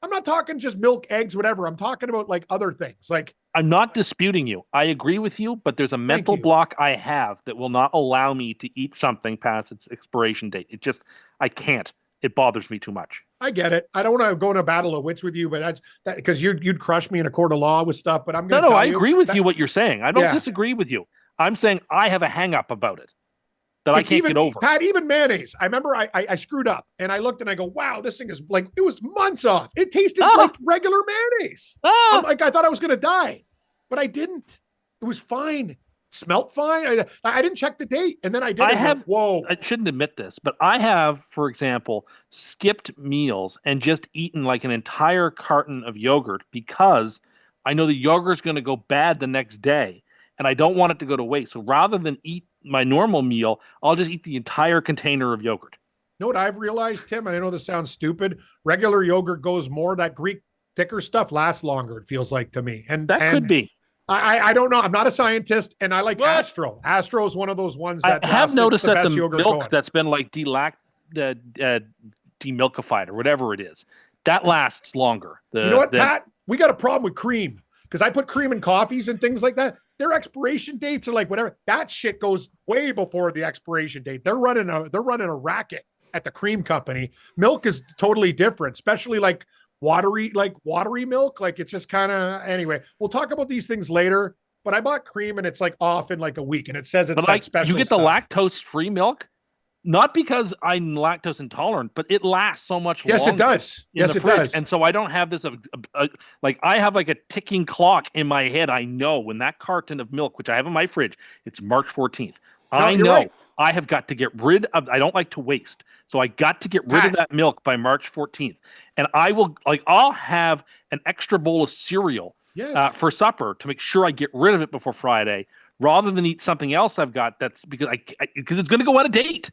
I'm not talking just milk, eggs, whatever. I'm talking about like other things. Like, I'm not disputing you. I agree with you, but there's a mental you. block I have that will not allow me to eat something past its expiration date. I can't. It bothers me too much. I get it. I don't want to go in a battle of wits with you, but that's that because you'd crush me in a court of law with stuff. But I'm going to I agree with you what you're saying. I don't disagree with you. I'm saying I have a hang up about it that I can't get over. Pat, even mayonnaise. I remember I screwed up and I looked and I go, wow, this thing is like, it was months off. It tasted like regular mayonnaise. I'm like, I thought I was going to die, but I didn't. It was fine. Smelt fine. I didn't check the date. And then I did. I shouldn't admit this, but I have, for example, skipped meals and just eaten like an entire carton of yogurt because I know the yogurt's going to go bad the next day. And I don't want it to go to waste. So rather than eat my normal meal, I'll just eat the entire container of yogurt. You know what I've realized, Tim? And I know this sounds stupid. Regular yogurt goes more. That Greek thicker stuff lasts longer, it feels like to me. And that could be. I don't know. I'm not a sicientist, and I like Astro. Astro is one of those ones that I have noticed that the milk going. that's been like demilkified or whatever it is, that lasts longer. You know what, Pat? We got a problem with cream because I put cream in coffees and things like that. Their expiration dates are like whatever. That shit goes way before the expiration date. They're running a racket at the cream company. Milk is totally different, especially like watery milk. Like it's just kind of anyway. We'll talk about these things later. But I bought cream and it's like off in like a week, and it says it's like special. You get the lactose-free milk, not because I'm lactose intolerant, but it lasts so much longer. Yes, it does. Yes, it does. And so I don't have this like I have like a ticking clock in my head. I know when that carton of milk, which I have in my fridge, it's March 14th. I know right. I have got to get rid of. I don't like to waste, so I got to get rid of that milk by March 14th. And I'll have an extra bowl of cereal for supper to make sure I get rid of it before Friday, rather than eat something else I've got that's because it's going to go out of date.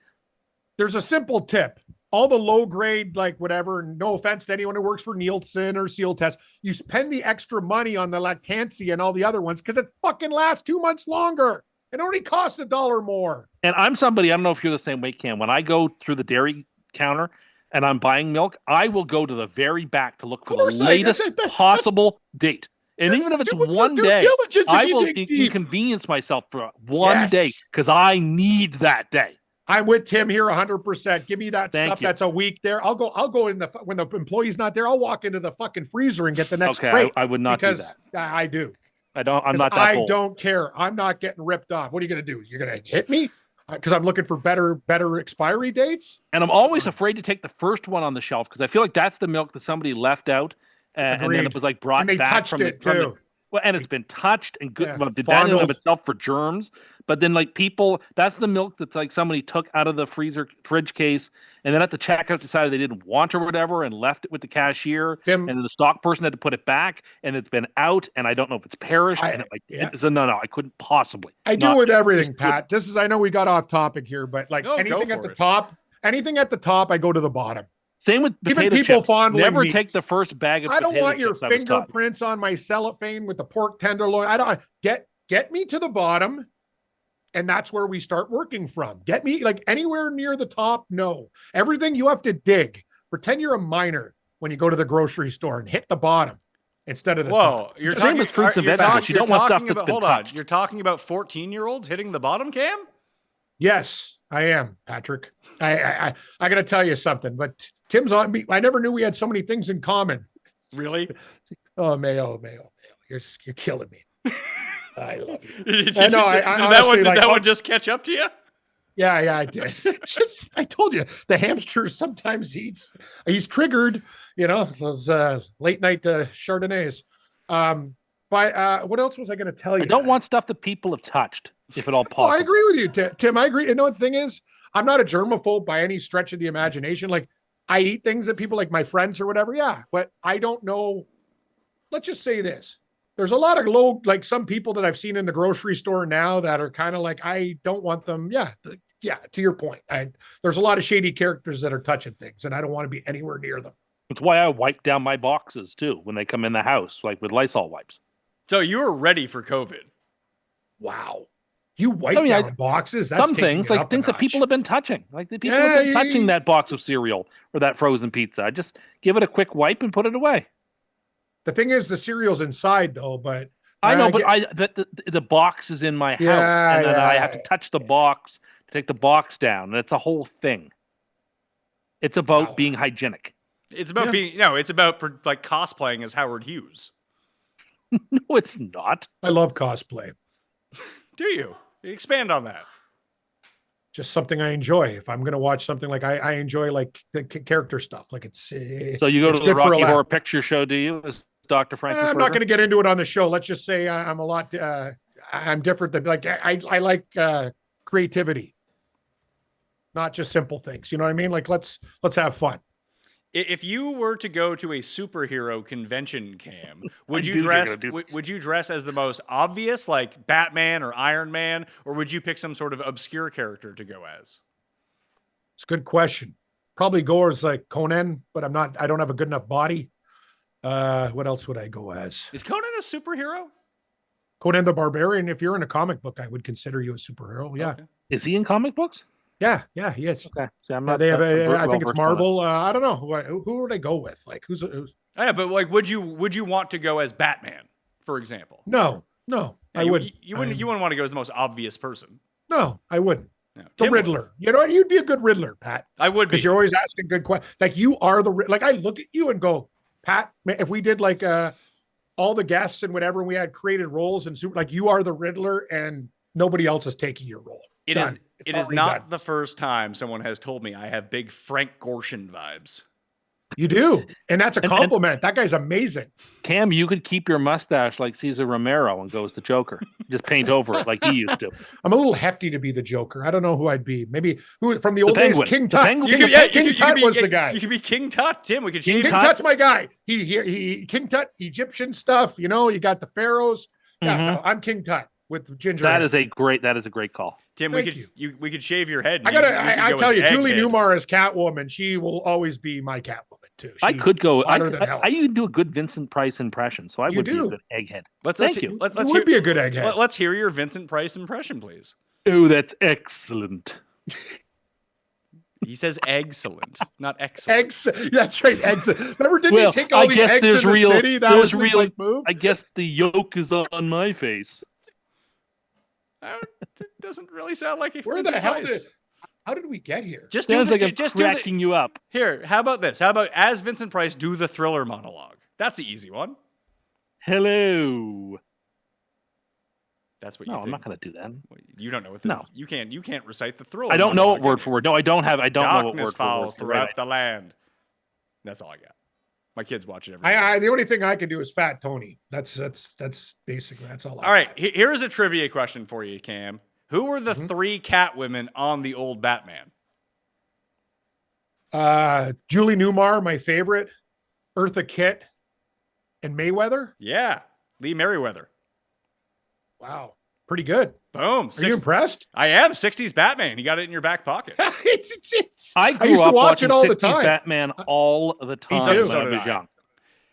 There's a simple tip. All the low grade, like whatever, no offense to anyone who works for Nielsen or Seal Test, you spend the extra money on the Lactancy and all the other ones because it fucking lasts 2 months longer. It only costs $1 more. And I'm somebody, I don't know if you're the same way, Cam. When I go through the dairy counter and I'm buying milk, I will go to the very back to look for the latest possible date. And even if it's one day, I will inconvenience myself for one day because I need that day. I'm with Tim here 100%. Give me that stuff that's a week there. I'll go in when the employee's not there. I'll walk into the fucking freezer and get the next crate. I would not do that. I do. I'm not that I bold. don't care. I'm not getting ripped off. What are you going to do? You're going to hit me? Because I'm looking for better expiry dates? And I'm always afraid to take the first one on the shelf because I feel like that's the milk that somebody left out and then it was like brought back from the well, and it's been touched and good. Well, did that in of itself for germs? But then, like that's the milk that's like somebody took out of the fridge case, and then at the checkout decided they didn't want or whatever, and left it with the cashier. And then the stock person had to put it back, and it's been out, and I don't know if it's perished. So no, I couldn't possibly. I do with everything, Pat. I know we got off topic here, but like anything at the top, I go to the bottom. Same with potato chips. Never take the first bag of potato chips. I don't want your fingerprints on my cellophane with the pork tenderloin. I don't get me to the bottom, and that's where we start working from. Get me like anywhere near the top. No, everything you have to dig. Pretend you're a miner when you go to the grocery store and hit the bottom instead of the top. You're talking with fruits and vegetables. You don't want stuff that's been touched. You're talking about 14-year-olds hitting the bottom, Cam? Yes, I am, Patrick. I got to tell you something, but Tim's on me. I never knew we had so many things in common. Really? Oh, Mayo. You're killing me. I love you. Did that one just catch up to you? Yeah, I did. I told you the hamster sometimes he's triggered, those late night Chardonnays. But what else was I going to tell you? I don't want stuff that people have touched, if at all Oh, possible. I agree with you, Tim. I agree. You know what the thing is? I'm not a germaphobe by any stretch of the imagination. Like, I eat things that people like my friends or whatever. Yeah, but I don't know. Let's just say this. There's a lot of like some people that I've seen in the grocery store now that are kind of like, I don't want them. Yeah. Yeah. To your point, there's a lot of shady characters that are touching things and I don't want to be anywhere near them. That's why I wipe down my boxes too when they come in the house, like with Lysol wipes. So you were ready for COVID. Wow. You wipe down boxes. That's some things, like things that people have been touching. Like the people have been touching that box of cereal or that frozen pizza. I just give it a quick wipe and put it away. The thing is, the cereal's inside though, but I know, but the box is in my house, and then I have to touch the box to take the box down, and it's a whole thing. It's about being hygienic. It's about being it's about like cosplaying as Howard Hughes. No, it's not. I love cosplay. Do you? Expand on that. Just something I enjoy. If I'm going to watch something, like I enjoy like the character stuff. Like it's so you go to the Rocky Horror Picture Show, do you? As Dr. Frank? I'm not going to get into it on the show. Let's just say I'm a lot. I'm different than like I like creativity, not just simple things. You know what I mean? Like let's have fun. If you were to go to a superhero convention, Cam, would you dress as the most obvious, like Batman or Iron Man, or would you pick some sort of obscure character to go as? It's a good question. Probably go as like Conan, but I don't have a good enough body. What else would I go as? Is Conan a superhero? Conan the Barbarian. If you're in a comic book, I would consider you a superhero. Yeah. Okay. Is he in comic books? Yeah, he is. Okay, so I'm not. They have I think it's Marvel. I don't know who would I go with. Like who's? Yeah, but like, would you want to go as Batman, for example? No, I wouldn't. You wouldn't want to go as the most obvious person. No, I wouldn't. No. The Riddler. You know what? You'd be a good Riddler, Pat. I would be. Because you're always asking good questions. Like you are like I look at you and go, Pat. If we did like all the guests and whatever, we had created roles and super, like you are the Riddler and nobody else is taking your role. It is not the first time someone has told me I have big Frank Gorshin vibes. You do. And that's a compliment. That guy's amazing. Cam, you could keep your mustache like Cesar Romero and go as the Joker. Just paint over it like he used to. I'm a little hefty to be the Joker. I don't know who I'd be. Maybe who from the old days, King Tut. King Tut was the guy. You could be King Tut, Tim. We could King Tut's my guy. He King Tut, Egyptian stuff. You know, you got the pharaohs. Yeah, no, I'm King Tut. With ginger. That is a great call. Tim, we could shave your head. I tell you, Julie Newmar is Catwoman. She will always be my Catwoman too. I could go. I could do a good Vincent Price impression, so I would be a good egghead. Thank you. You would be a good egghead. Let's hear your Vincent Price impression, please. Oh, that's excellent. He says excellent, not excellent. That's right, excellent. Remember, didn't he take all the eggs in the city? That was real. Like, move? I guess the yolk is on my face. It doesn't really sound like it. Where the hell how did we get here? Just cracking you up. Here, how about this? How about as Vincent Price do the Thriller monologue? That's the easy one. Hello. That's what you think. I'm not going to do that. You don't know what you can't recite the Thriller. I don't know it word for word. No, I don't know what word for word. Darkness falls throughout the land. That's all I got. My kids watch it every day. The only thing I can do is Fat Tony. That's basically that's all. All right, here's a trivia question for you, Cam. Who were the three Catwomen on the old Batman? Julie Newmar, my favorite, Eartha Kitt, and Mayweather. Yeah, Lee Merriweather. Wow, pretty good. Boom. Are you impressed? I am. 60s Batman. You got it in your back pocket. I used to watch it all the time. Batman all the time when I was young.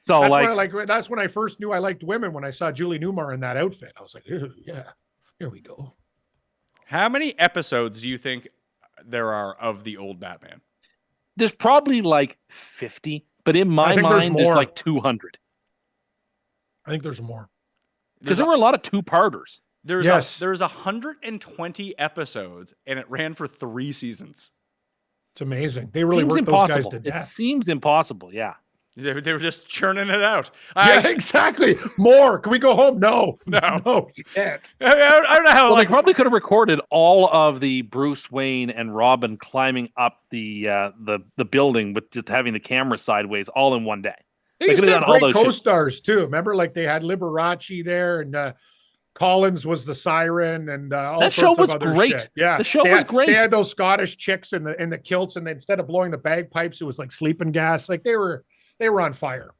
So that's when I first knew I liked women, when I saw Julie Newmar in that outfit. I was like, yeah, here we go. How many episodes do you think there are of the old Batman? There's probably like 50, but in my mind, there's like 200. I think there's more. Because there were a lot of two-parters. There's 120 episodes, and it ran for 3 seasons. It's amazing. They really worked those guys to death. It seems impossible, yeah. They were just churning it out. Yeah, exactly. More. Can we go home? No, you can't. I don't know how. Well, they probably could have recorded all of the Bruce Wayne and Robin climbing up the building, with just having the camera sideways all in one day. They They used could to have have done all great those shit. co-stars too. Remember, like they had Liberace there, and Collins was the siren, and all That sorts show of was other great. shit. Yeah, The show they was had, great. They had those Scottish chicks in the kilts, and instead of blowing the bagpipes, it was like sleeping gas. Like they were on fire,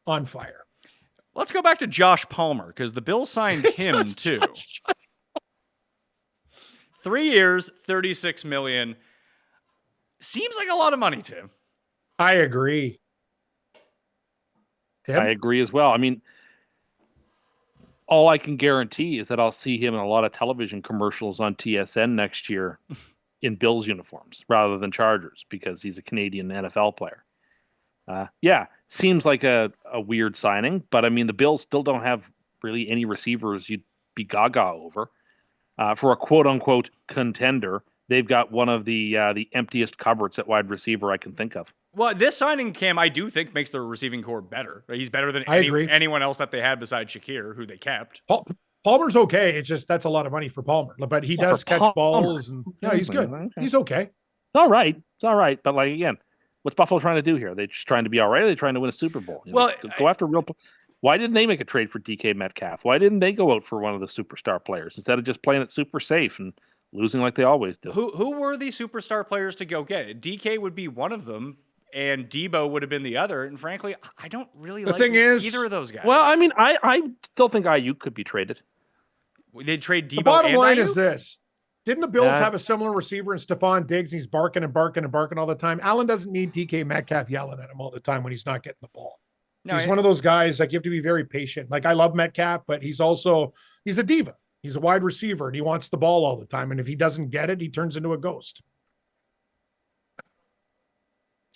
on fire. Let's go back to Josh Palmer because the Bills signed him too. 3 years, $36 million. Seems like a lot of money, Tim. I agree. Tim? I agree as well. I mean, all I can guarantee is that I'll see him in a lot of television commercials on TSN next year in Bills uniforms rather than Chargers because he's a Canadian NFL player. Yeah, seems like a weird signing, but I mean, the Bills still don't have really any receivers you'd be gaga over. For a quote-unquote contender, they've got one of the emptiest cupboards at wide receiver I can think of. Well, this signing, Cam, I do think makes their receiving core better. He's better than I agree. anyone else that they had besides Shakir, who they kept. Palmer's okay. It's just that's a lot of money for Palmer, but he does for catch Palmer. balls, and yeah, he's good. Okay. He's okay. It's all right. It's all right. But like again, what's Buffalo trying to do here? Are they just trying to be all right? Or are they trying to win a Super Bowl? You know, Well, go after real. Why didn't they make a trade for DK Metcalf? Why didn't they go out for one of the superstar players instead of just playing it super safe and losing like they always do? Who were the superstar players to go get? DK would be one of them, and Debo would have been the other. And frankly, I don't really like either of those guys. Well, I mean, I still think Ayuk could be traded. They'd trade Debo. The bottom and line Ayuk? is this. Didn't the Bills have a similar receiver in Stephon Diggs? He's barking and barking and barking all the time. Allen doesn't need DK Metcalf yelling at him all the time when he's not getting the ball. No, He's one of those guys, like, you have to be very patient. Like, I love Metcalf, but he's a diva. He's a wide receiver, and he wants the ball all the time. And if he doesn't get it, he turns into a ghost.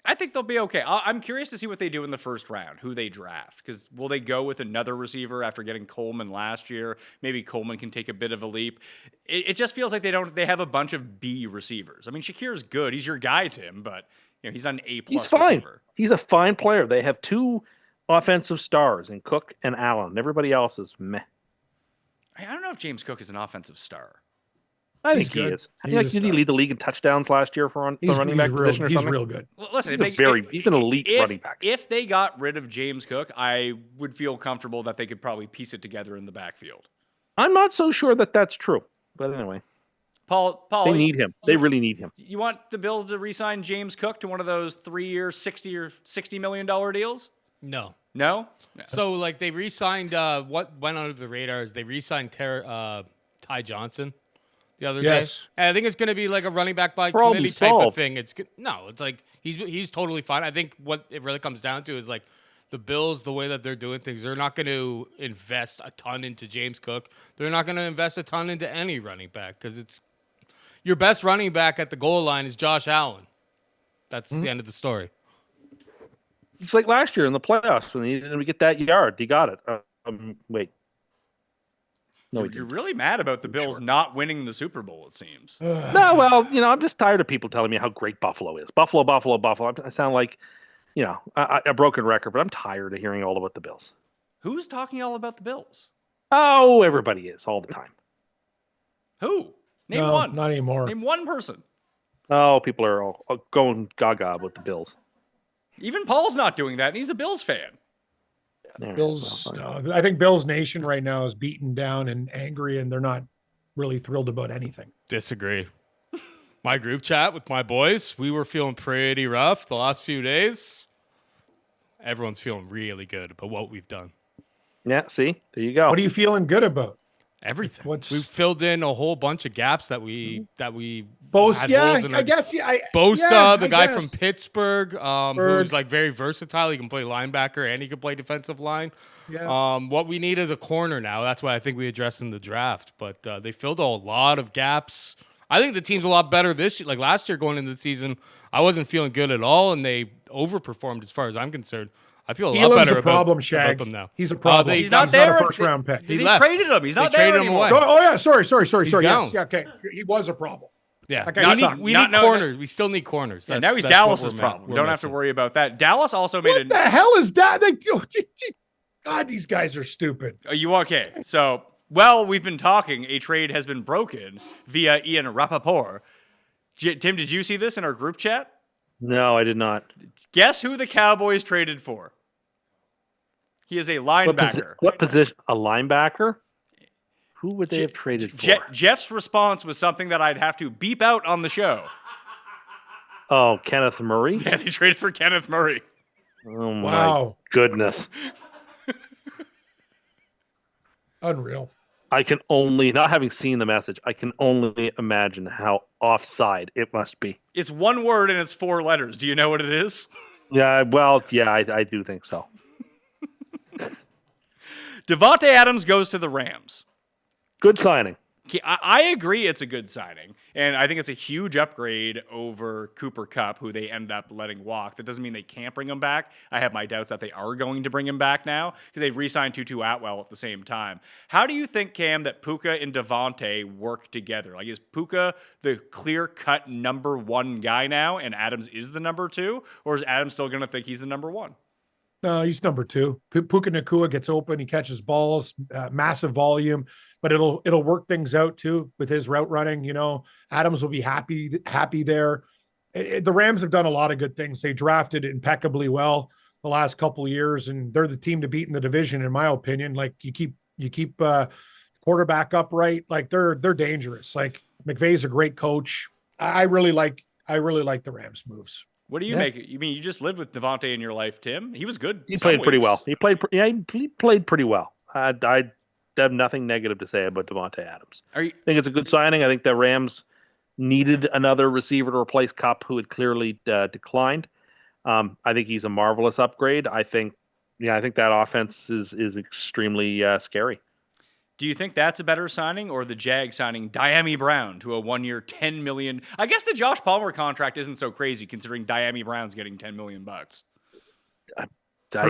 I think they'll be okay. I'm curious to see what they do in the first round, who they draft. Because will they go with another receiver after getting Coleman last year? Maybe Coleman can take a bit of a leap. It just feels like they have a bunch of B receivers. I mean, Shakir's good. He's your guy, Tim, but he's not an A+ He's fine. receiver. He's a fine player. They have two offensive stars in Cook and Allen. Everybody else is meh. I don't know if James Cook is an offensive star. I He's think he good. is. He's Did he lead the league in touchdowns last year for the running back position or he's something? real good. Well, listen, He's an elite running back. If they got rid of James Cook, I would feel comfortable that they could probably piece it together in the backfield. I'm not so sure that that's true. But anyway, Paul, they need him. They really need him. You want the Bills to re-sign James Cook to one of those 3-year, $60 million deals? No. No? So, like, they re-signed, what went under the radar is they re-signed Ty Johnson the other day. And I think it's going to be like a running back by Problem committee type of solved. thing. It's like he's totally fine. I think what it really comes down to is, like, the Bills, the way that they're doing things, they're not going to invest a ton into James Cook. They're not going to invest a ton into any running back because it's your best running back at the goal line is Josh Allen. That's the end of the story. It's like last year in the playoffs when he didn't get that yard. He got it. Wait. No, he You're didn't. really mad about the Bills not winning the Super Bowl, it seems. No, well, I'm just tired of people telling me how great Buffalo is. Buffalo. I sound like, a broken record, but I'm tired of hearing all about the Bills. Who's talking all about the Bills? Oh, everybody is all the time. Who? Name No, one. not anymore. Name one person. Oh, people are all going gaga with the Bills. Even Paul's not doing that, and he's a Bills fan. Yeah, Bills. well, I think Bills Nation right now is beaten down and angry, and they're not really thrilled about anything. Disagree. My group chat with my boys, we were feeling pretty rough the last few days. Everyone's feeling really good about what we've done. yeah, see? There you go. What are you feeling good about? Everything. What's- We've filled in a whole bunch of gaps that we Bosa, had yeah, holes in I our- guess. Yeah, Bosa, yeah, the I guy guess. from Pittsburgh, who's like very versatile. He can play linebacker and he can play defensive line. Yeah. What we need is a corner now. That's what I think we addressed in the draft. But they filled a lot of gaps. I think the team's a lot better this year. Like last year going into the season, I wasn't feeling good at all, and they overperformed as far as I'm concerned. I feel a lot Elam's better a problem, about Shag. them now. He's a problem. They- He's not He's there. not a first-round pick. They left. traded him. He's not They there traded him anymore. away. Oh yeah, sorry. He's Yes, down. yeah, okay. He was a problem. Yeah, That guy sucked. we Not need knowing- corners. We still need corners. Yeah, That's- now he's that's what Dallas's we're problem. we're Don't have to missing. worry about that. Dallas also made What the hell is that? God, these guys are stupid. Are you okay? So, we've been talking. A trade has been broken via Ian Rappaport. Tim, did you see this in our group chat? No, I did not. Guess who the Cowboys traded for? He is a linebacker. What position? A linebacker? Who would they have traded for? Jeff's response was something that I'd have to beep out on the show. Oh, Kenneth Murray? Yeah, they traded for Kenneth Murray. Oh, my Wow. goodness. Unreal. I can only, not having seen the message, I can only imagine how offside it must be. It's one word and it's 4 letters. Do you know what it is? Yeah, well, yeah, I do think so. Devontae Adams goes to the Rams. Good signing. I agree it's a good signing, and I think it's a huge upgrade over Cooper Kupp, who they end up letting walk. That doesn't mean they can't bring him back. I have my doubts that they are going to bring him back now because they re-signed Tutu Atwell at the same time. How do you think, Cam, that Puka and Devontae work together? Like, is Puka the clear-cut number 1 guy now, and Adams is the number 2, or is Adams still going to think he's the number 1? No, he's number 2. Puka Nacua gets open. He catches balls, massive volume, but it'll work things out too with his route running. You know, Adams will be happy there. The Rams have done a lot of good things. They drafted impeccably well the last couple of years, and they're the team to beat in the division, in my opinion. Like you keep quarterback upright. Like they're dangerous. Like McVay's a great coach. I really like the Rams moves. What do you make? You mean you just lived with Devontae in your life, Tim? He was good. He played pretty well. He played pretty well. I have nothing negative to say about Devontae Adams. I think it's a good signing. I think the Rams needed another receiver to replace Kupp, who had clearly declined. I think he's a marvelous upgrade. I think that offense is extremely scary. Do you think that's a better signing, or the Jags signing Diami Brown to a 1-year, $10 million? I guess the Josh Palmer contract isn't so crazy considering Diami Brown's getting $10 million. I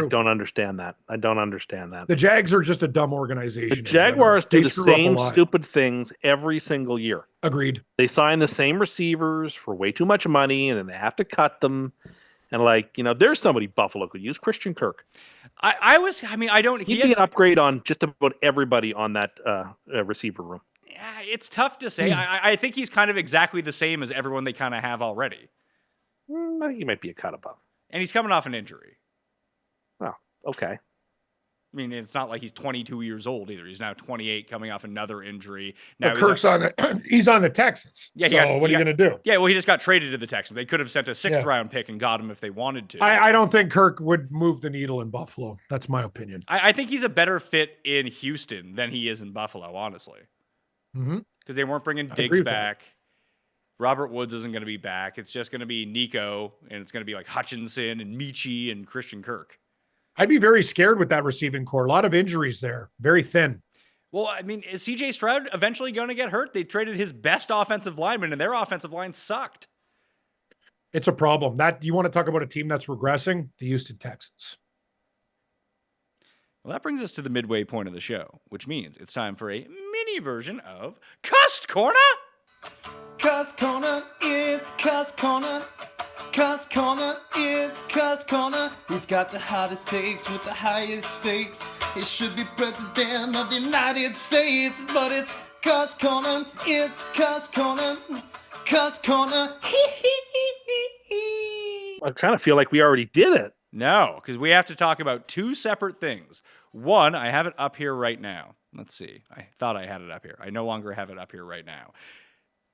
don't understand that. The Jags are just a dumb organization. The Jaguars do the same stupid things every single year. Agreed. They sign the same receivers for way too much money, and then they have to cut them. And there's somebody Buffalo could use, Christian Kirk. He'd be an upgrade on just about everybody on that receiver room. Yeah, it's tough to say. I think he's kind of exactly the same as everyone they kind of have already. I think he might be a cut above. And he's coming off an injury. Oh, okay. I mean, it's not like he's 22 years old either. He's now 28, coming off another injury. Now Kirk's he's on the Texans. Yeah, so what are you going to do? Yeah, well, he just got traded to the Texans. They could have sent a 6th-round pick and got him if they wanted to. I don't think Kirk would move the needle in Buffalo. That's my opinion. I think he's a better fit in Houston than he is in Buffalo, honestly. Because they weren't bringing Diggs back. Robert Woods isn't going to be back. It's just going to be Nico, and it's going to be like Hutchinson and Michi and Christian Kirk. I'd be very scared with that receiving core. A lot of injuries there. Very thin. Well, I mean, is C.J. Stroud eventually going to get hurt? They traded his best offensive lineman, and their offensive line sucked. It's a problem. That you want to talk about a team that's regressing? The Houston Texans. Well, that brings us to the midway point of the show, which means it's time for a mini version of Cust Corner. Cust Corner, it's Cust Corner. Cust Corner, it's Cust Corner. He's got the hottest takes with the highest stakes. He should be president of the United States, but it's Cust Corner, it's Cust Corner. Cust Corner, I kind of feel like we already did it. No, because we have to talk about 2 separate things. One, I have it up here right now. Let's see. I thought I had it up here. I no longer have it up here right now.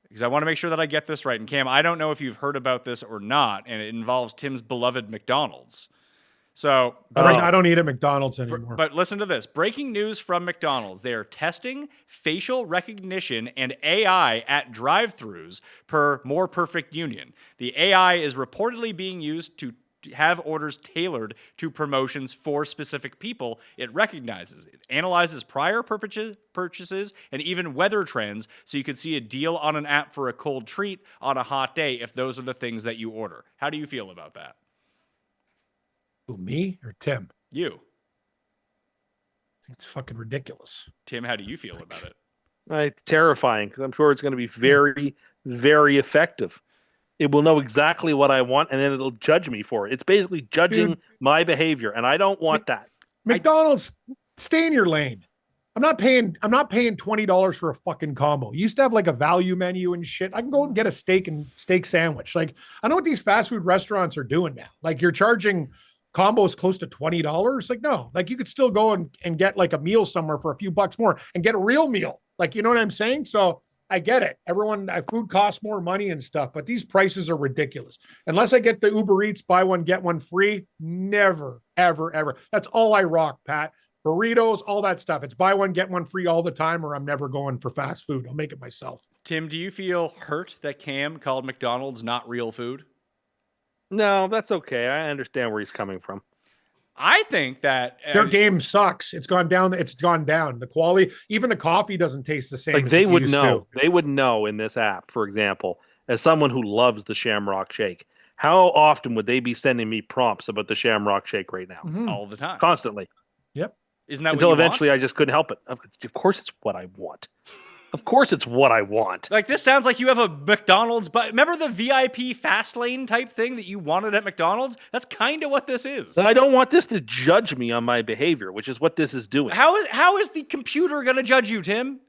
Because I want to make sure that I get this right. And Cam, I don't know if you've heard about this or not, and it involves Tim's beloved McDonald's. So, I don't eat at McDonald's anymore. But listen to this. Breaking news from McDonald's. They are testing facial recognition and AI at drive-thrus per More Perfect Union. The AI is reportedly being used to have orders tailored to promotions for specific people. It recognizes, it analyzes prior purchases and even weather trends, so you could see a deal on an app for a cold treat on a hot day if those are the things that you order. How do you feel about that? Who, me or Tim? You. I think it's fucking ridiculous. Tim, how do you feel about it? It's terrifying because I'm sure it's going to be very, very effective. It will know exactly what I want, and then it'll judge me for it. It's basically judging my behavior, and I don't want that. McDonald's, stay in your lane. I'm not paying $20 for a fucking combo. You used to have like a value menu and shit. I can go and get a steak sandwich. Like, I know what these fast food restaurants are doing now. Like, you're charging combos close to $20. Like, no, like you could still go and get like a meal somewhere for a few bucks more and get a real meal. Like, you know what I'm saying? So I get it. Food costs more money and stuff, but these prices are ridiculous. Unless I get the Uber Eats, buy one, get one free, never, ever, ever. That's all I rock, Pat. Burritos, all that stuff. It's buy one, get one free all the time, or I'm never going for fast food. I'll make it myself. Tim, do you feel hurt that Cam called McDonald's not real food? No, that's okay. I understand where he's coming from. I think that their game sucks. It's gone down. It's gone down. The quality, even the coffee doesn't taste the same. Like as they it would used know. to. They would know in this app, for example, as someone who loves the Shamrock Shake. How often would they be sending me prompts about the Shamrock Shake right now? Mhm. all the time. Constantly. Yep. Isn't that Until what you eventually want? I just couldn't help it. Of course it's what I want. Of course it's what I want. Like, this sounds like you have a McDonald's, but remember the VIP fast lane type thing that you wanted at McDonald's? That's kind of what this is. I don't want this to judge me on my behavior, which is what this is doing. How is the computer going to judge you, Tim?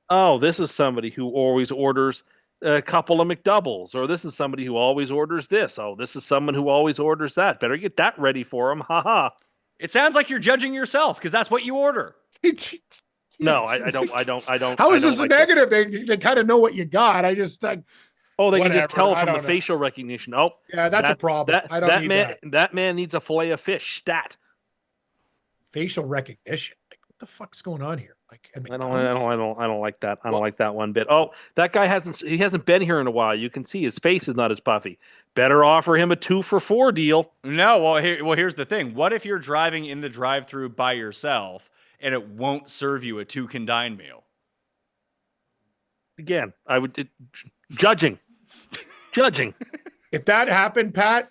Oh, this is somebody who always orders a couple of McDoubles, or this is somebody who always orders this. Oh, this is someone who always orders that. Better get that ready for him. Ha ha. It sounds like you're judging yourself because that's what you order. No, I don't. How is I this don't a like negative? They kind of know what you got. Oh, they can whatever, just tell I from the don't know. facial recognition. Oh, Yeah, that's a problem. I don't need man, that. That man needs a fillet of fish. Stat. Facial recognition. Like, what the fuck's going on here? Like, at I McDonald's? don't like that. I don't like that one bit. Oh, that guy hasn't been here in a while. You can see his face is not as puffy. Better offer him a 2-for-4 deal. No, here's the thing. What if you're driving in the drive-thru by yourself and it won't serve you a 2-can-dine meal? Again, judging. If that happened, Pat,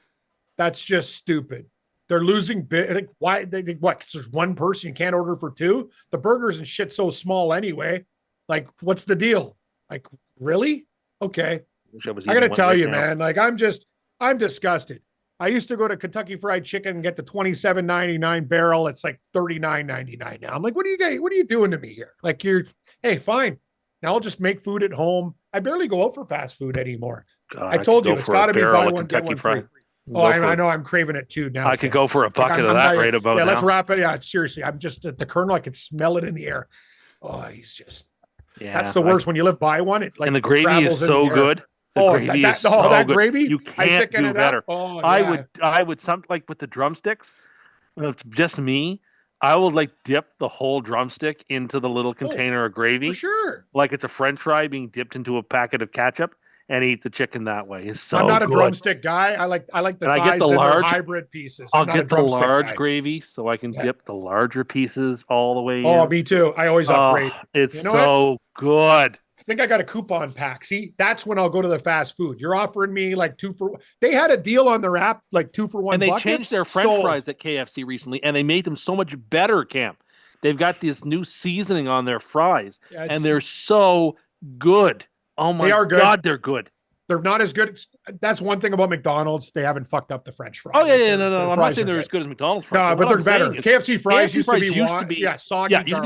that's just stupid. They're losing bit. Like, why? What? 'Cause there's one person you can't order for two. The burgers and shit so small anyway. Like, what's the deal? Like, really? Okay. I gotta tell you, man. Like, I'm disgusted. I used to go to Kentucky Fried Chicken and get the $27.99 barrel. It's like $39.99 now. I'm like, what are you doing to me here? Like, hey, fine. Now I'll just make food at home. I barely go out for fast food anymore. God, I told you could go it's for a got to be barrel buy of one, get Kentucky one free. Fried. Oh, I know. I'm craving it too now. I could go for a bucket of I'm that telling you, right about yeah, now. let's wrap it. Yeah, seriously. I'm just at the Colonel. I could smell it in the air. Oh, he's just. Yeah, That's the worst when you live by one. It like and the gravy is travels in so the air. good. The gravy is so that good. gravy. You I can't thicken do it up. better. Oh, I yeah. would like with the drumsticks. If it's just me, I would like dip the whole drumstick into the little container of gravy, for sure. like it's a French fry being dipped into a packet of ketchup, and eat the chicken that way. It's so I'm not a good. drumstick guy. I like the And thighs I get the and their large- hybrid pieces. I'll I'm not a get the drumstick large guy. gravy so I can Yeah. dip the larger pieces all the way Oh, in. me too. I always upgrade. It's You know so good. I think I got a coupon pack. See, that's when I'll go to the fast food. You're offering me like 2 for. They had a deal on their app, like 2 for 1. And they buckets. changed their French Sold. fries at KFC recently, and they made them so much better, Cam. They've got this new seasoning on their fries, Yeah, it's- and they're so good. Oh my They are good. God, they're good. They're not as good. That's one thing about McDonald's. They haven't fucked up the French fries. Oh yeah, Like, yeah, their no. I'm not fries saying are they're good. as good as McDonald's fries. No, but what they're I'm better. saying is KFC fries used to be soggy. used to be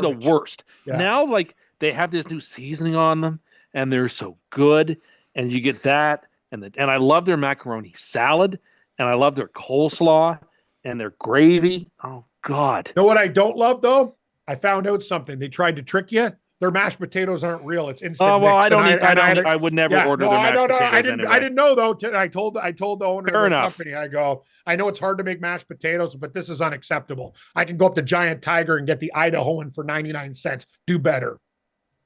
the garbage. worst. Yeah. Now, like they have this new seasoning on them, and they're so good. And you get that, and I love their macaroni salad, and I love their coleslaw and their gravy. Oh God! You know what I don't love though? I found out something. They tried to trick you. Their mashed potatoes aren't real. It's instant. Oh well, mix. I don't. And I would never order their mashed potatoes I didn't. anyway. I didn't know though. I told the owner Fair of the enough. company. I go. I know it's hard to make mashed potatoes, but this is unacceptable. I can go up to Giant Tiger and get the Idahoan for 99 cents. Do better.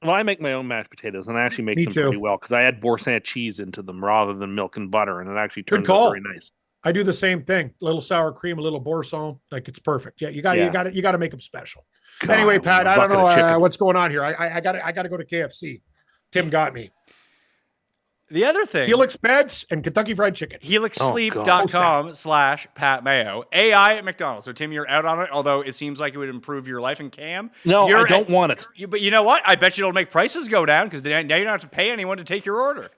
Well, I make my own mashed potatoes, and I actually make Me them too. pretty well because I add Boursin cheese into them rather than milk and butter, and it actually turns out call. very nice. I do the same thing. A little sour cream, a little boursin. Like it's perfect. Yeah, you got to make them special. God, Anyway, Pat, a I don't bucket of know chicken. what's going on here. I got to go to KFC. Tim got me. The other thing, Helix Beds and Kentucky Fried Chicken. HelixSleep.com/Pat Mayo. AI at McDonald's. So, Tim, you're out on it, although it seems like it would improve your life. And Cam, No, I don't want it. But you know what? I bet you it'll make prices go down because now you don't have to pay anyone to take your order.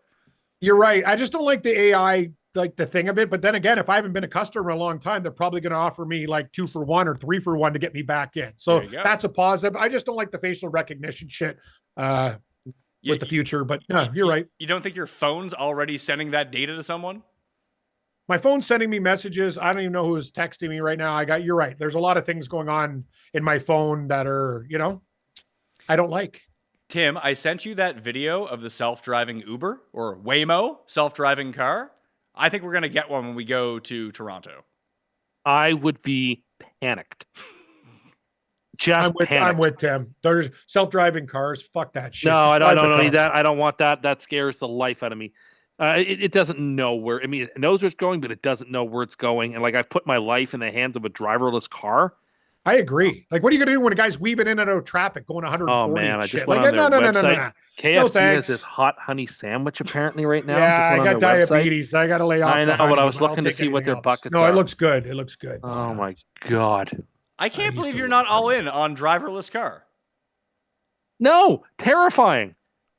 You're right. I just don't like the AI, like the thing of it. But then again, if I haven't been a customer in a long time, they're probably going to offer me like 2 for 1 or 3 for 1 to get me back in. So There you go. that's a positive. I just don't like the facial recognition shit with the future. But no, you're right. You don't think your phone's already sending that data to someone? My phone's sending me messages. I don't even know who is texting me right now. You're right. There's a lot of things going on in my phone that are, I don't like. Tim, I sent you that video of the self-driving Uber or Waymo self-driving car. I think we're going to get one when we go to Toronto. I would be panicked. Just panicked. I'm with Tim. There's self-driving cars. Fuck that shit. No, I Drive don't the need car. that. I don't want that. That scares the life out of me. It doesn't know where. I mean, it knows where it's going, but it doesn't know where it's going. And like, I've put my life in the hands of a driverless car. I agree. Like, what are you gonna do when a guy's weaving in and out of traffic going 140? Oh man, and I shit? just went Like, on their no. website. KFC thanks. has this hot honey sandwich apparently right now. Yeah, Just I went on got their website. diabetes. I got to lay off. I know, the but I honey, was I'll looking to take see what anything their else. buckets No, are. it looks good. It looks good. Oh my god. I can't used believe to you're love not all in on driverless car. No, terrifying.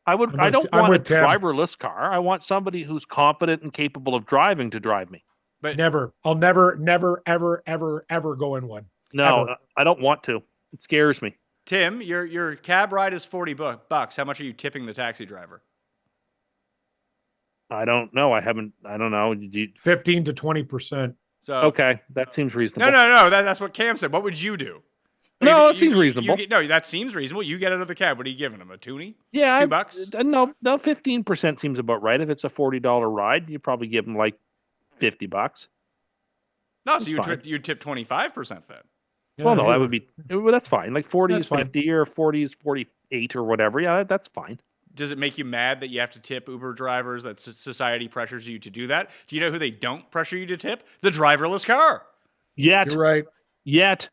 I don't I'm want a with Tim. driverless car. I want somebody who's competent and capable of driving to drive me. But Never. I'll never, ever go in one. No, Ever. I don't want to. It scares me. Tim, your cab ride is $40. How much are you tipping the taxi driver? I don't know. I don't know. 15 to 20%. So Okay, that seems reasonable. No. That's what Cam said. What would you do? No, You- it seems reasonable. No, that seems reasonable. You get out of the cab. What are you giving him? A toonie? Yeah, $2? No, 15% seems about right. If it's a $40 ride, you probably give them like $50. No, so fine. you tip 25% then. Well, no, that would be that's fine. Like 40 That's is fine. 50 or 40 is 48 or whatever. Yeah, that's fine. Does it make you mad that you have to tip Uber drivers, that society pressures you to do that? Do you know who they don't pressure you to tip? The driverless car. Yet, You're right. yet.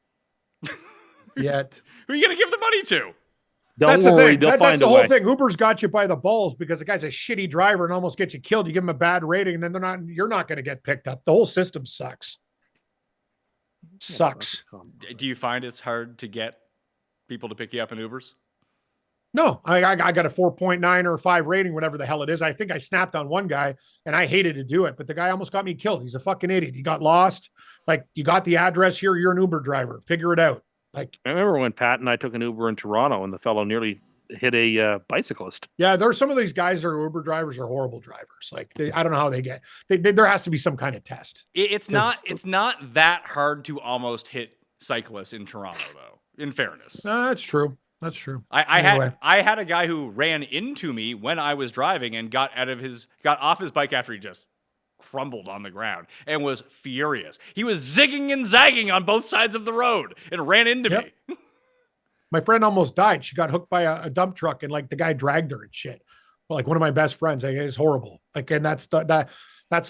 Yet. Who are you going to give the money to? Don't That's the worry, thing. they'll That's find the a whole way. thing. Uber's got you by the balls because the guy's a shitty driver and almost gets you killed. You give him a bad rating, and then you're not going to get picked up. The whole system sucks. Sucks. Do you find it's hard to get people to pick you up in Ubers? No, I got a 4.9 or a 5 rating, whatever the hell it is. I think I snapped on one guy and I hated to do it, but the guy almost got me killed. He's a fucking idiot. He got lost. Like, you got the address here. You're an Uber driver. Figure it out. Like, I remember when Pat and I took an Uber in Toronto and the fellow nearly hit a bicyclist. yeah, there's some of these guys that are Uber drivers are horrible drivers. Like, I don't know how they get. There has to be some kind of test. It's not that hard to almost hit cyclists in Toronto, though. In fairness, That's true. That's true. I Anyway. had a guy who ran into me when I was driving and got off his bike after he just crumbled on the ground and was furious. He was zigging and zagging on both sides of the road and ran into Yep. me. My friend almost died. She got hooked by a dump truck and like the guy dragged her and shit. Well, like one of my best friends. Like, it's horrible. Like, and that's the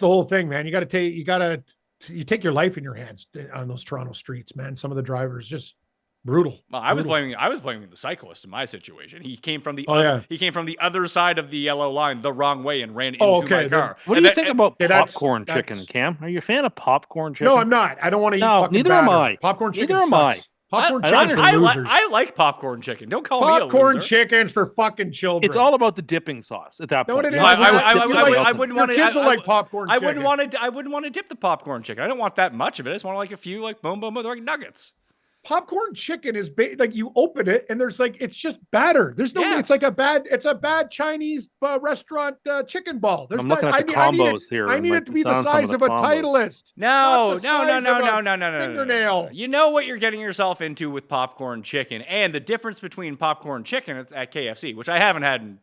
whole thing, man. You take your life in your hands on those Toronto streets, man. Some of the drivers just brutal. Well, I was Brutal. blaming the cyclist in my situation. He came from the yeah. he came from the other side of the yellow line the wrong way and ran into okay, my car. What do And you that- think about yeah, that's- popcorn chicken, that's- Cam? Are you a fan of popcorn chicken? No, I'm not. I don't want to eat No, fucking neither am batter. I. Popcorn chicken Neither am I. sucks. Popcorn I chicken's for losers. I like popcorn chicken. Don't call me a Popcorn loser. chicken's for fucking children. It's all about the dipping sauce at that Know point. what it You is? don't I- want I- to I- dip I- somebody I- else I in wouldn't it. Your want kids will like popcorn I chicken. wouldn't want to dip the popcorn chicken. I don't want that much of it. I just want like a few like boom boom boom like nuggets. Popcorn chicken is like you open it and there's like it's just batter. There's no. Yeah. It's a bad Chinese restaurant chicken ball. There's I'm not, looking at the I need it- combos here I and, need like, it to be it's the on some size of of the a combos. Titleist. No, Not the size of a fingernail. You know what you're getting yourself into with popcorn chicken, and the difference between popcorn chicken at KFC, which I haven't had in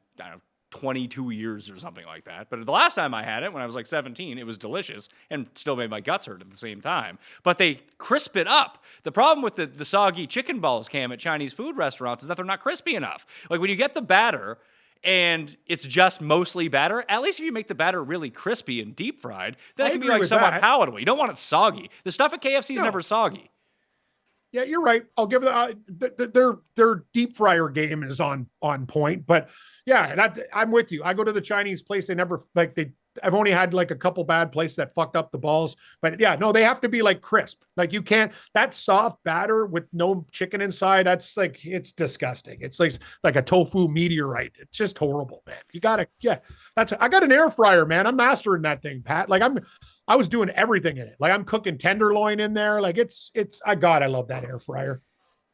22 years or something like that. But the last time I had it, when I was like 17, it was delicious and still made my guts hurt at the same time. But they crisp it up. The problem with the soggy chicken balls, Cam, at Chinese food restaurants is that they're not crispy enough. Like when you get the batter and it's just mostly batter, at least if you make the batter really crispy and deep fried, then I it can be agree like with somewhat that. palatable. You don't want it soggy. The stuff at KFC is No. never soggy. Yeah, you're right. I'll give their deep fryer game is on point, but yeah, I'm with you. I go to the Chinese place. They never I've only had like a couple bad places that fucked up the balls, but yeah, no, they have to be like crisp. Like you can't that soft batter with no chicken inside. That's like it's disgusting. It's like a tofu meteorite. It's just horrible, man. You gotta I got an air fryer, man. I'm mastering that thing, Pat. Like I was doing everything in it. Like I'm cooking tenderloin in there. Like I love that air fryer.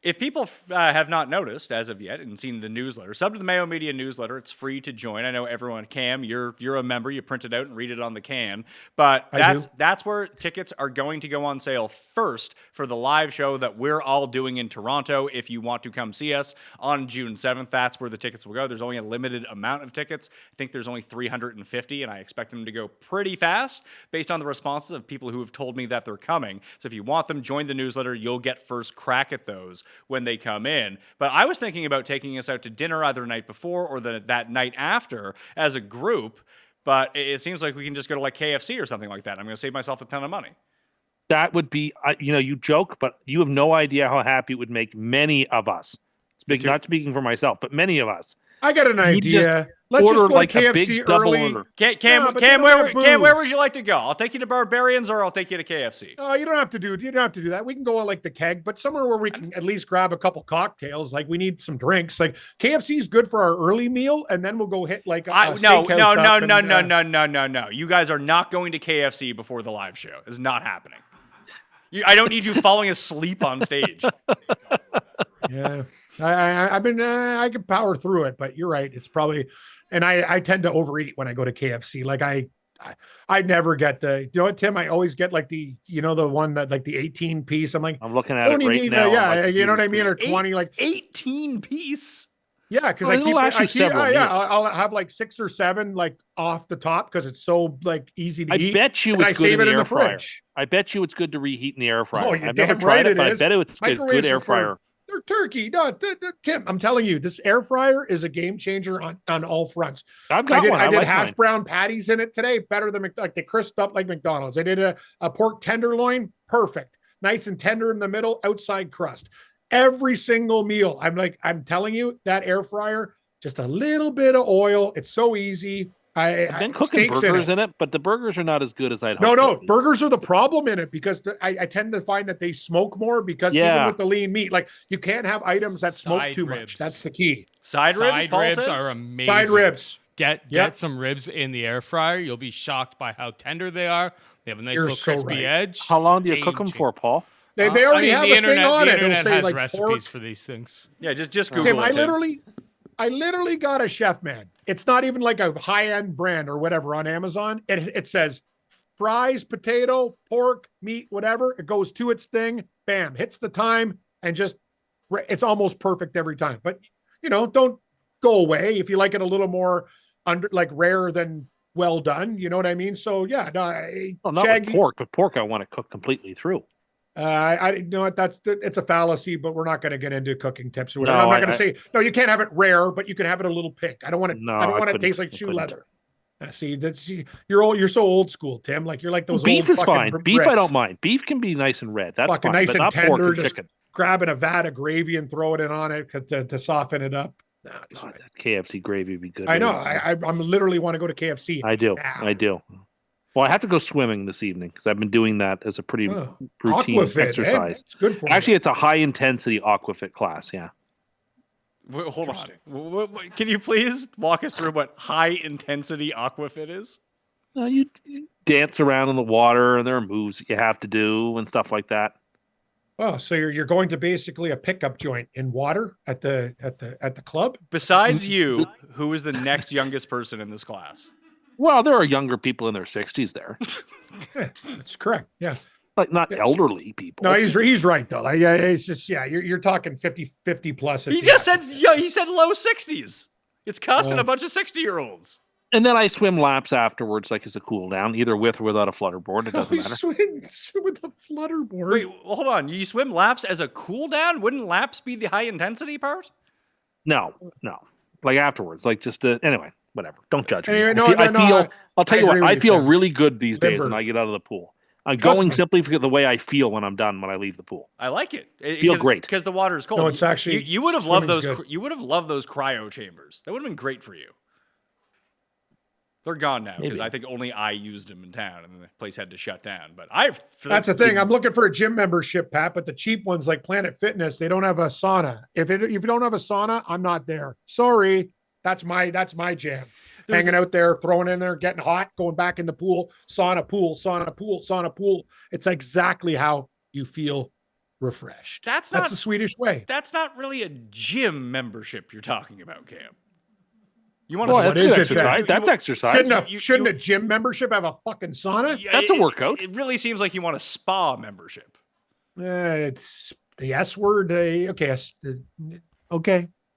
If people have not noticed as of yet and seen the newsletter, sub to the Mayo Media newsletter. It's free to join. I know everyone, Cam, you're a member. You print it out and read it on the can. But that's where tickets are going to go on sale first for the live show that we're all doing in Toronto. If you want to come see us on June 7th, that's where the tickets will go. There's only a limited amount of tickets. I think there's only 350, and I expect them to go pretty fast based on the responses of people who have told me that they're coming. So if you want them, join the newsletter. You'll get first crack at those when they come in. But I was thinking about taking us out to dinner either the night before or that night after as a group, but it seems like we can just go to like KFC or something like that. I'm going to save myself a ton of money. That would be, you joke, but you have no idea how happy it would make many of us. Not speaking for myself, but many of us. I got an idea. Let's just go like to a big KFC double early. order. Cam, where would you like to go? I'll take you to Barbarians or I'll take you to KFC. Oh, you don't have to do that. We can go on like the Keg, but somewhere where we can at least grab a couple cocktails. Like we need some drinks. Like KFC is good for our early meal, and then we'll go hit like a no. steakhouse No. You guys are not going to KFC before the live show. It's not happening. I don't need you falling asleep on stage. Yeah. I can power through it, but you're right. It's probably, and I tend to overeat when I go to KFC. Like I never get what, Tim, I always get like the one that like the 18 piece. I'm like, I'm looking at it right now. You know what I mean? Or 20, like 18 piece. Yeah. Cause I'll have like 6 or 7, like off the top. Cause it's so like easy to eat. I bet you it's good in the air fryer. Fridge. I bet you it's good to reheat in the air fryer. Oh, you're I've never damn tried right it, but I bet it's good air fryer. They're turkey. No, Tim, I'm telling you, this air fryer is a game changer on all fronts. I've got one. I did like hash mine. brown patties in it today, better than like they crisped up like McDonald's. I did a pork tenderloin, perfect, nice and tender in the middle, outside crust. Every single meal, I'm telling you, that air fryer, just a little bit of oil. It's so easy. I've been cooking burgers in it, but the burgers are not as good as I'd hope. No, burgers are the problem in it because I tend to find that they smoke more because even with the lean meat, like you can't have items that smoke too much. That's the key. Side ribs are amazing. Side ribs. Get some ribs in the air fryer. You'll be shocked by how tender they are. They have a nice little crispy edge. How long do you cook them for, Paul? They already have the a thing on it. The internet say, has like, recipes pork. for these things. Yeah, just Google Tim, it. I literally got a chef, man. It's not even like a high-end brand or whatever on Amazon. It says fries, potato, pork, meat, whatever. It goes to its thing, bam, hits the time, and just it's almost perfect every time. But don't go away if you like it a little more rare than well done. You know what I mean? So yeah, not with pork, but pork I want to cook completely through. I know what it's a fallacy, but we're not going to get into cooking tips or whatever. I'm not going to say no. You can't have it rare, but you can have it a little pink. I don't want it. I don't want it to taste like shoe leather. See, you're so old school, Tim. Like you're like those. Beef old is fine. Brits. Beef I don't mind. Beef can be nice and red. That's fine. Nice but and not tender. Pork and just chicken. grabbing a vat of gravy and throwing it on it to soften it up. No, God, that KFC gravy would be good. I know. I'm literally want to go to KFC. I do. Well, I have to go swimming this evening because I've been doing that as a pretty routine exercise. It's good for Actually, it's a high intensity aquafit class. Yeah. Wait, hold on. Can you please walk us through what high intensity aquafit is? You dance around in the water, and there are moves that you have to do and stuff like that. Oh, so you're going to basically a pickup joint in water at the club? Besides you, who is the next youngest person in this class? Well, there are younger people in their 60s there. Yeah, that's correct. Yeah. Like not elderly people. No, he's right though. Like, it's just you're talking 50 plus. He said low 60s. It's Cust and a bunch of 60-year-olds. And then I swim laps afterwards, like as a cool down, either with or without a flutter board. It doesn't matter. Swim with a flutter board. Wait, hold on. You swim laps as a cool down? Wouldn't laps be the high intensity part? No. Like afterwards, like just anyway. Whatever. Don't judge me. Anyway, I'll tell you what, I feel really good these days when I get out of the pool. I'm going simply for the way I feel when I'm done, when I leave the pool. I like it. Feel great. Because the water is cold. No, it's actually you would have loved those. You would have loved those cryo chambers. That would have been great for you. They're gone now because I think only I used them in town and the place had to shut down. But that's the thing. I'm looking for a gym membership, Pat, but the cheap ones like Planet Fitness, they don't have a sauna. If you don't have a sauna, I'm not there. Sorry. That's my jam. Hanging out there, throwing in there, getting hot, going back in the pool, sauna pool. It's exactly how you feel refreshed. That's That's not the Swedish way. That's not really a gym membership you're talking about, Cam. You want Well, to what that's is good it then? exercise. That's exercise. Shouldn't a gym membership have a fucking sauna? That's a workout. It really seems like you want a spa membership. It's the S word. Okay,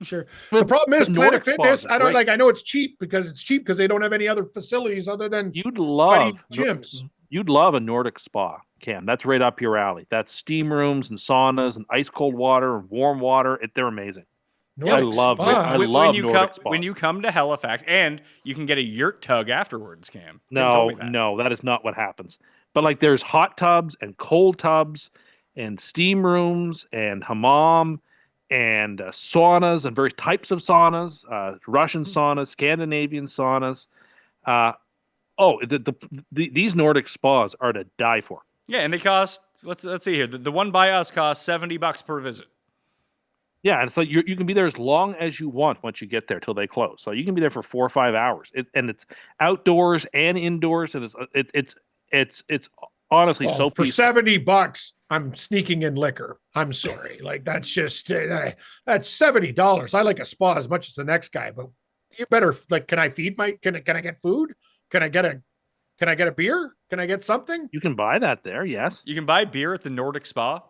sure. But The problem is the Planet Nordic Fitness. spas I don't great. like. I know it's cheap because they don't have any other facilities other than You'd bloody love gyms. You'd love a Nordic spa, Cam. That's right up your alley. That's steam rooms and saunas and ice cold water and warm water. They're amazing. Nordic love it. spa. I love Nordic when spas. you come to Halifax, and you can get a yurt tug afterwards, Cam. Tim told me that. No, that is not what happens. But like, there's hot tubs and cold tubs and steam rooms and hammam and saunas and various types of saunas, Russian saunas, Scandinavian saunas. These Nordic spas are to die for. Yeah, and they cost. Let's see here. The one by us costs $70 per visit. Yeah, and so you can be there as long as you want once you get there till they close. So you can be there for 4 or 5 hours, and it's outdoors and indoors, and it's honestly so for peaceful. $70, I'm sneaking in liquor. I'm sorry, like that's just that's $70. I like a spa as much as the next guy, but you better like. Can I feed my? Can I get food? Can I get a beer? Can I get something? You can buy that there. Yes, You can buy beer at the Nordic Spa.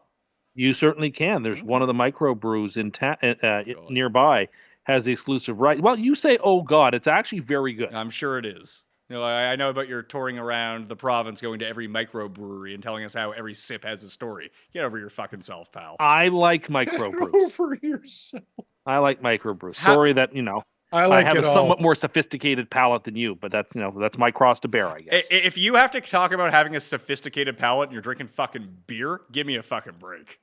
you certainly can. There's one of the microbrews nearby has the exclusive right. Well, you say, "Oh God," it's actually very good. I'm sure it is. You know, I know about your touring around the province, going to every microbrewery and telling us how every sip has a story. Get over your fucking self, pal. I like microbrews. Over yourself. I like microbrews. Sorry that I have it a all. somewhat more sophisticated palate than you, but that's my cross to bear, I guess. If you have to talk about having a sophisticated palate and you're drinking fucking beer, give me a fucking break.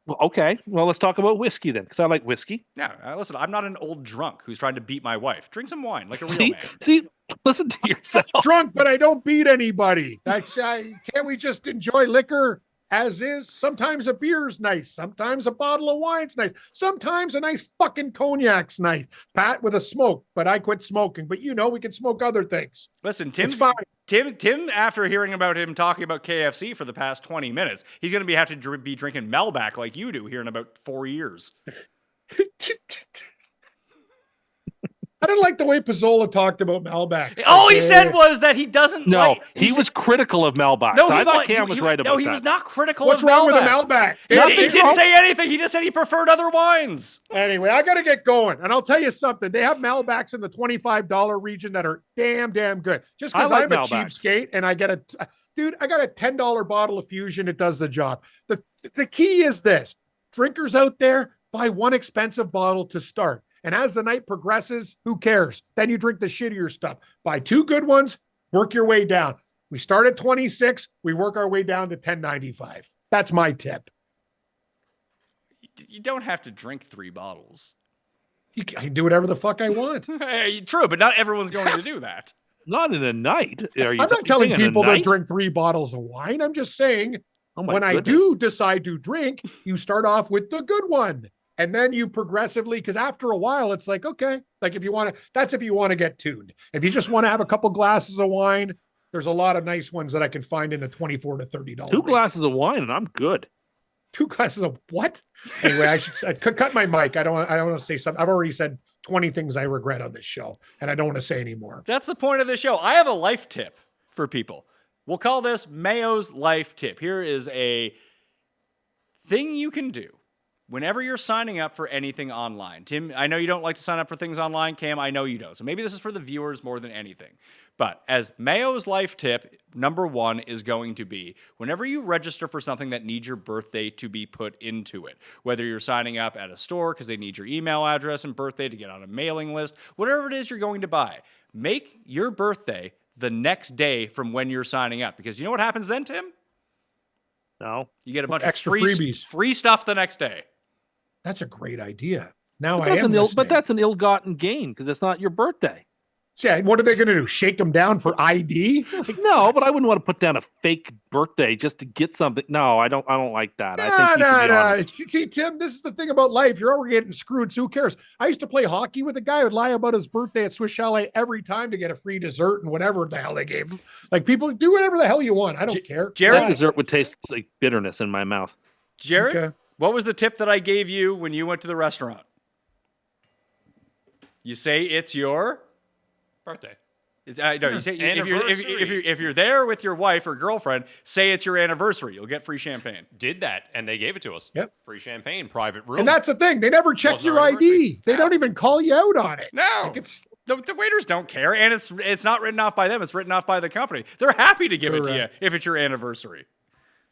Well, okay. Well, let's talk about whiskey then, because I like whiskey. No, listen, I'm not an old drunk who's trying to beat my wife. Drink some wine like a real man. See, listen to yourself. Drunk, but I don't beat anybody. Can't we just enjoy liquor as is? Sometimes a beer's nice. Sometimes a bottle of wine's nice. Sometimes a nice fucking cognac's nice. Pat, with a smoke, but I quit smoking. But we can smoke other things. Listen, It's fine. Tim, after hearing about him talking about KFC for the past 20 minutes, he's going to have to be drinking Melback like you do here in about 4 years. I didn't like the way Pizzola talked about Malbec. All he said was that he doesn't No, like... he was critical of Melbach. No, I thought he Cam was right about No, that. he was not critical What's of wrong with the Malbec. Malbec? He didn't say anything. He just said he preferred other wines. Anyway, I got to get going. And I'll tell you something. They have Malbecs in the $25 region that are damn good. Just because I like I'm a Malbecs. cheapskate and I got a $10 bottle of Fusion, it does the job. The key is this. Drinkers out there, buy one expensive bottle to start. And as the night progresses, who cares? Then you drink the shittier stuff. Buy 2 good ones, work your way down. We start at 26, we work our way down to 10.95. That's my tip. You don't have to drink 3 bottles. I can do whatever the fuck I want. Hey, true, but not everyone's going to do that. Not in a night. I'm not telling people to drink 3 bottles of wine. I'm just saying when I do decide to drink, you start off with the good one. And then you progressively, because after a while, it's like, okay, like if you want to, that's if you want to get tuned. If you just want to have a couple glasses of wine, there's a lot of nice ones that I can find in the $24 to $30. 2 glasses of wine and I'm good. 2 glasses of what? Anyway, I should cut my mic. I don't want to say something. I've already said 20 things I regret on this show, and I don't want to say anymore. That's the point of the show. I have a life tip for people. We'll call this Mayo's life tip. Here is a thing you can do whenever you're signing up for anything online. Tim, I know you don't like to sign up for things online. Cam, I know you don't. So maybe this is for the viewers more than anything. But as Mayo's life tip, number 1 is going to be whenever you register for something that needs your birthday to be put into it, whether you're signing up at a store because they need your email address and birthday to get on a mailing list, whatever it is you're going to buy, make your birthday the next day from when you're signing up. Because you know what happens then, Tim? No. You get a bunch Extra of freebies. free stuff the next day. That's a great idea. Now But that's an ill-gotten gain because it's not your birthday. Yeah, what are they going to do? Shake them down for ID? No, but I wouldn't want to put down a fake birthday just to get something. No, I don't like that. I think you should be honest. See, Tim, this is the thing about life. You're already getting screwed, so who cares? I used to play hockey with a guy who would lie about his birthday at Swiss Chalet every time to get a free dessert and whatever the hell they gave him. Like, people do whatever the hell you want. I don't care. That dessert would taste like bitterness in my mouth. Jared, Okay. what was the tip that I gave you when you went to the restaurant? You say it's your Birthday. no. You say Anniversary. if you're there with your wife or girlfriend, say it's your anniversary. You'll get free champagne. Did that, and they gave it to us. Yep. Free champagne, private room. And that's the thing. They never check Wasn't your our ID. anniversary. They don't even call you out on it. No, Like it's the waiters don't care, and it's not written off by them. It's written off by the company. They're happy to give it to you if it's your anniversary.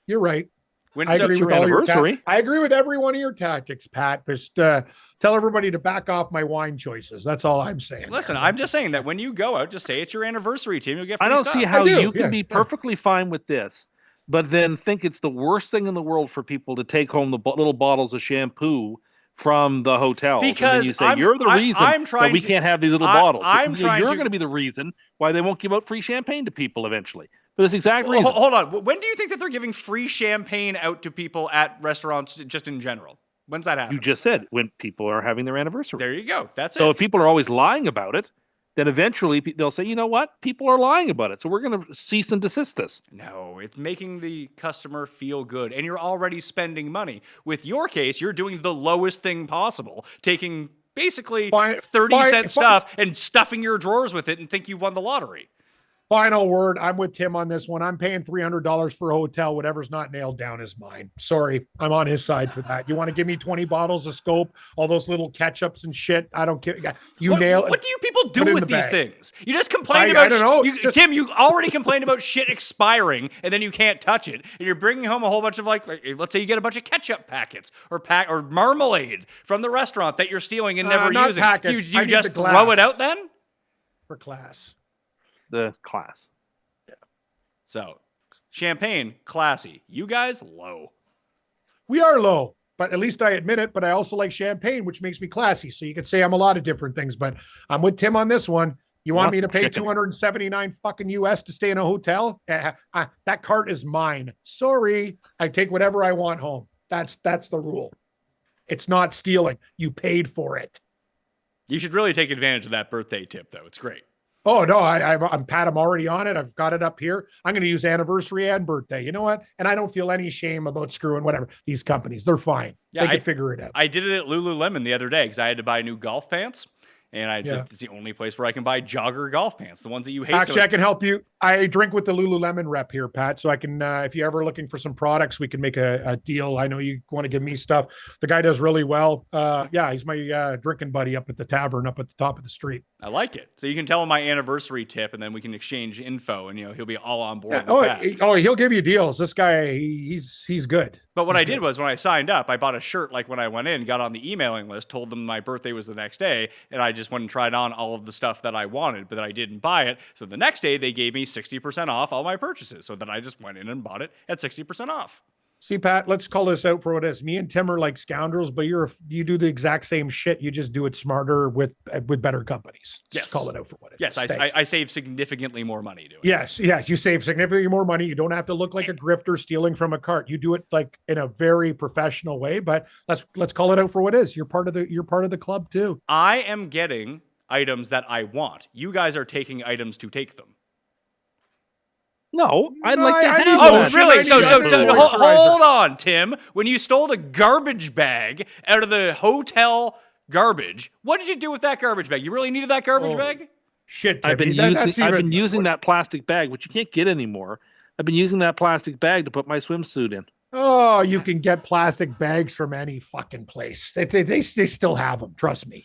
You're right. When I agree your with all your anniversary. I agree with every one of your tactics, Pat. Just tell everybody to back off my wine choices. That's all I'm saying. Listen, there. I'm just saying that when you go out, just say it's your anniversary, Tim. You'll get free I don't stuff. see how I do, you can yeah, be yeah. perfectly fine with this, but then think it's the worst thing in the world for people to take home the little bottles of shampoo from the hotel. And then Because you say I'm- you're the I- reason I'm that trying we to- can't have these little I- bottles. I'm trying you're to- going to be the reason why they won't give out free champagne to people eventually. For this exact Well, reason. hold on. When do you think that they're giving free champagne out to people at restaurants just in general? When's that happen? You just said when people are having their anniversary. There you go. That's So it. if people are always lying about it, then eventually they'll say, you know what? People are lying about it. So we're going to cease and desist this. No, it's making the customer feel good, and you're already spending money. With your case, you're doing the lowest thing possible, taking basically Fine- 30-cent fine- stuff and stuffing your drawers with it and think you won the lottery. Final word. I'm with Tim on this one. I'm paying $300 for a hotel. Whatever's not nailed down is mine. Sorry, I'm on his side for that. You want to give me 20 bottles of Scope, all those little ketchups and shit? I don't care. You What, nail it. what do you people Put it do in with the these bag. things? You just complain I about don't know. Tim, you already complained about shit expiring, and then you can't touch it. And you're bringing home a whole bunch of like let's say you get a bunch of ketchup packets or marmalade from the restaurant that you're stealing and never not using. packets. Do I you need just the throw it glass. out then? For class. The class. So, champagne, classy. You guys, low. We are low, but at least I admit it. But I also like champagne, which makes me classy. So you could say I'm a lot of different things, but I'm with Tim on this one. You want Lots me to of pay chicken. 279 fucking US to stay in a hotel? That cart is mine. Sorry. I take whatever I want home. That's the rule. It's not stealing. You paid for it. You should really take advantage of that birthday tip, though. It's great. Oh no, I'm Pat. I'm already on it. I've got it up here. I'm going to use anniversary and birthday. You know what? And I don't feel any shame about screwing whatever these companies. They're fine. Yeah, they can figure it out. I did it at Lululemon the other day because I had to buy new golf pants. And Yeah. it's the only place where I can buy jogger golf pants, the ones that you hate. Actually, I can help you. I drink with the Lululemon rep here, Pat. So I can, if you're ever looking for some products, we can make a deal. I know you want to give me stuff. The guy does really well. Yeah, he's my drinking buddy up at the tavern up at the top of the street. I like it. So you can tell him my anniversary tip, and then we can exchange info, and he'll be all on board. Yeah, with that. he'll give you deals. This guy, he's good. But what I did was when I signed up, I bought a shirt like when I went in, got on the emailing list, told them my birthday was the next day, and I just went and tried on all of the stuff that I wanted, but I didn't buy it. So the next day they gave me 60% off all my purchases. So then I just went in and bought it at 60% off. See, Pat, let's call this out for what it is. Me and Tim are like scoundrels, but you do the exact same shit. You just do it smarter with better companies. Yes. Just call it out for what it is. Yes, Thank you. I save significantly more money doing it. Yes, yeah, you save significantly more money. You don't have to look like a grifter stealing from a cart. You do it like in a very professional way. But let's call it out for what it is. You're part of the club too. I am getting items that I want. You guys are taking items to take them. No, I'd No, like to I have need Oh, that. that. really? So, I need that. hold on, Tim. When you stole the garbage bag out of the hotel garbage, what did you do with that garbage bag? You really needed that garbage Oh, bag? Shit, I've been Timmy, that's I've even- been using that plastic bag, which you can't get anymore. I've been using that plastic bag to put my swimsuit in. Oh, you can get plastic bags from any fucking place. They still have them. Trust me.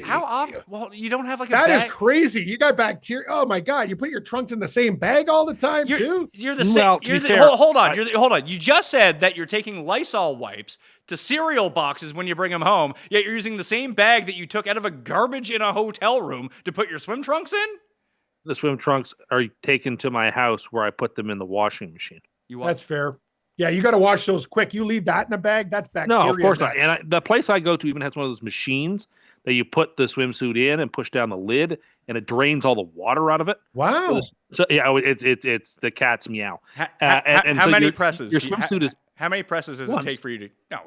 How often? Well, you don't have like a That is bag. crazy. You got bacteria. Oh my god! You put your trunks in the same bag all the time too. You're the Well, same. to You're be the, fair, hold on. Hold on. You just said that you're taking Lysol wipes to cereal boxes when you bring them home, yet you're using the same bag that you took out of a garbage in a hotel room to put your swim trunks in? The swim trunks are taken to my house where I put them in the washing machine. That's fair. Yeah, you got to wash those quick. You leave that in a bag, that's bacteria. No, of course not. nuts. And the place I go to even has one of those machines that you put the swimsuit in and push down the lid, and it drains all the water out of it. Wow. So yeah, it's the cat's meow. How And how so many your- presses? Your do you- swimsuit is How many presses does Once. it take for you to? No,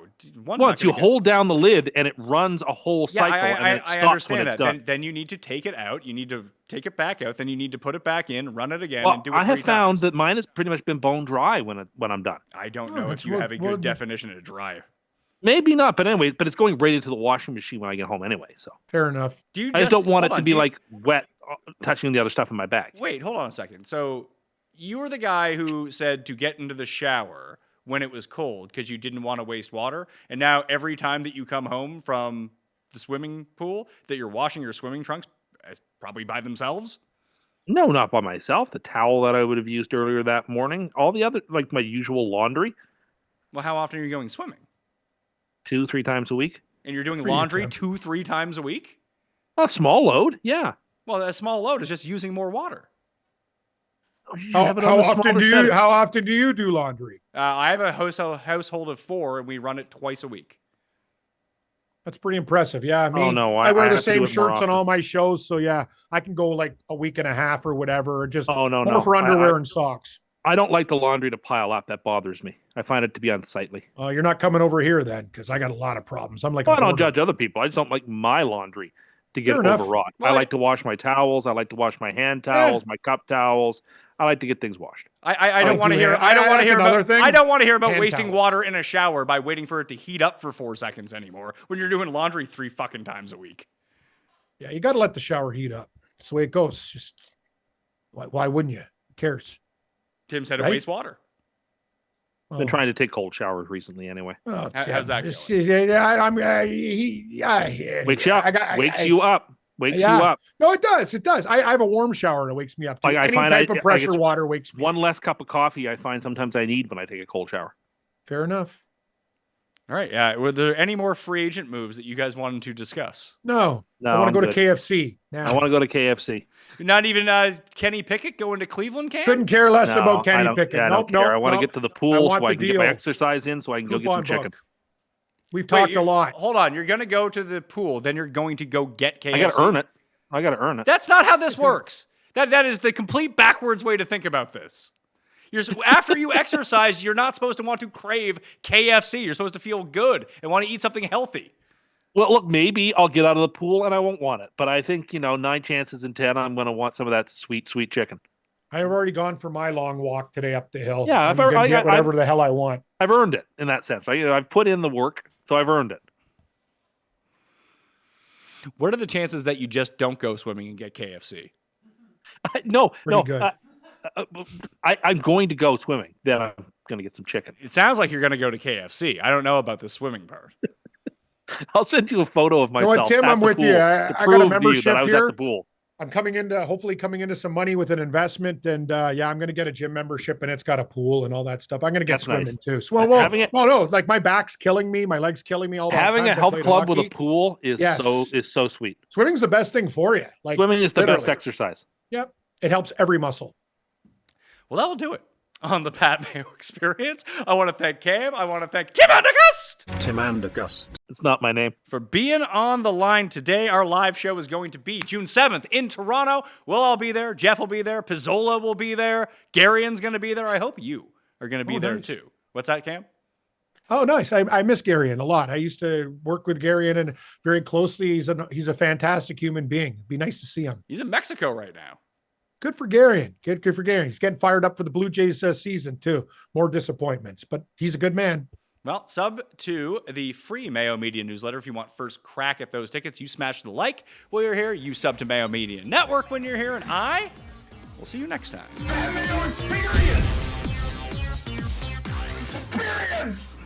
Once you hold down the lid and it runs a whole cycle, and then it I stops understand when it's that. done. Then you need to take it out. You need to take it back out. Then you need to put it back in, run it again, Well, and do it I have 3 found times. that mine has pretty much been bone dry when I'm done. I don't know if it's you have a good what- definition of dry. Maybe not, but anyway, but it's going right into the washing machine when I get home anyway. So Fair enough. Do you? I just don't want it hold to on, be do you- like wet, touching the other stuff in my bag. Wait, hold on a second. So you were the guy who said to get into the shower when it was cold because you didn't want to waste water, and now every time that you come home from the swimming pool, that you're washing your swimming trunks probably by themselves. No, not by myself. The towel that I would have used earlier that morning, all the other, like my usual laundry, Well, how often are you going swimming? 2-3 times a week. And you're doing For you, laundry Tim. 2-3 times a week? A small load, yeah. Well, a small load is just using more water. You How, have it how on the often smaller do you setting. how often do you do laundry? I have a household of 4, and we run it twice a week. That's pretty impressive. Yeah, me. Oh, no, I I wear the have to do same it more shirts on often. all my shows, so yeah, I can go like a week and a half or whatever. Just Oh, no, more no. for underwear and socks. I don't like the laundry to pile up. That bothers me. I find it to be unsightly. You're not coming over here then, because I got a lot of problems. I'm like, Well, a I don't hoarder. judge other people. I just don't like my laundry to get Fair enough. overwrought. Well, I like to wash my towels. I like to wash my hand towels, my cup towels. I like to get things washed. I don't Oh, want to do hear. that. I don't want to That's hear another about. thing. I don't want to hear about Hand wasting towels. water in a shower by waiting for it to heat up for 4 seconds anymore. When you're doing laundry 3 fucking times a week. Yeah, you got to let the shower heat up. That's the way it goes. Just why wouldn't you? Who cares? Tim said it Right? wastes water. I've been trying to take cold showers recently anyway. Oh, How's that It's- going? Yeah, I'm. Yeah, Wakes you up. Wakes you up. Wakes yeah. you up. No, it does. It does. I have a warm shower that wakes me up. Too. Like, I Any find type I of pressure get water wakes me. One less cup of coffee I find sometimes I need when I take a cold shower. Fair enough. All right. Yeah. Were there any more free agent moves that you guys wanted to discuss? No, No, I want I'm to go good. to KFC now. I want to go to KFC. Not even Kenny Pickett going to Cleveland camp? Couldn't care less No, about I Kenny don't- Pickett. yeah, I Nope, don't care. nope, I want to nope. get to the pool want so I the can get my deal. exercise in so I can go get Coupon some chicken. book. We've Wait, talked a you're- lot. Hold on. You're going to go to the pool. Then you're going to go get KFC. I got to earn it. I got to earn it. That's not how this works. That is the complete backwards way to think about this. After you exercise, you're not supposed to want to crave KFC. You're supposed to feel good and want to eat something healthy. Well, look, maybe I'll get out of the pool and I won't want it. But I think, 9 chances in 10, I'm going to want some of that sweet, sweet chicken. I have already gone for my long walk today up the hill. Yeah, I'm gonna get whatever the hell I want. I've earned it in that sense. Right? I've put in the work, so I've earned it. What are the chances that you just don't go swimming and get KFC? No, Pretty good. I'm going to go swimming. Then I'm going to get some chicken. It sounds like you're going to go to KFC. I don't know about the swimming part. I'll send you a photo of know myself. what, Tim? at I'm the with you. pool I to got a prove to you membership that I was here. at the pool. I'm hopefully coming into some money with an investment, and yeah, I'm going to get a gym membership, and it's got a pool and all that stuff. I'm going to get That's swimming nice. too. So, well, Having it- no, like my back's killing me, my legs killing me. All the Having a times I health played club with a hockey. pool is Yes. so sweet. Swimming's the best thing for you. Like Swimming is the best literally. exercise. Yep, it helps every muscle. Well, that'll do it on the Pat Mayo Experience. I want to thank Cam. I want to thank Tim Anderson It's not my name. for being on the line today. Our live show is going to be June 7th in Toronto. We'll all be there. Jeff will be there. Pizzola will be there. Garion's going to be there. I hope you are going to be there nice. too. What's that, Cam? Oh, nice. I miss Garion a lot. I used to work with Garion and very closely. He's a fantastic human being. It'd be nice to see him. He's in Mexico right now. Good for Garion. Good for Garion. He's getting fired up for the Blue Jays season too. More disappointments, but he's a good man. Well, sub to the free Mayo Media newsletter if you want first crack at those tickets. You smash the like while you're here. You sub to Mayo Media Network when you're here. And I will see you next time. Pat Mayo Experience! Experience!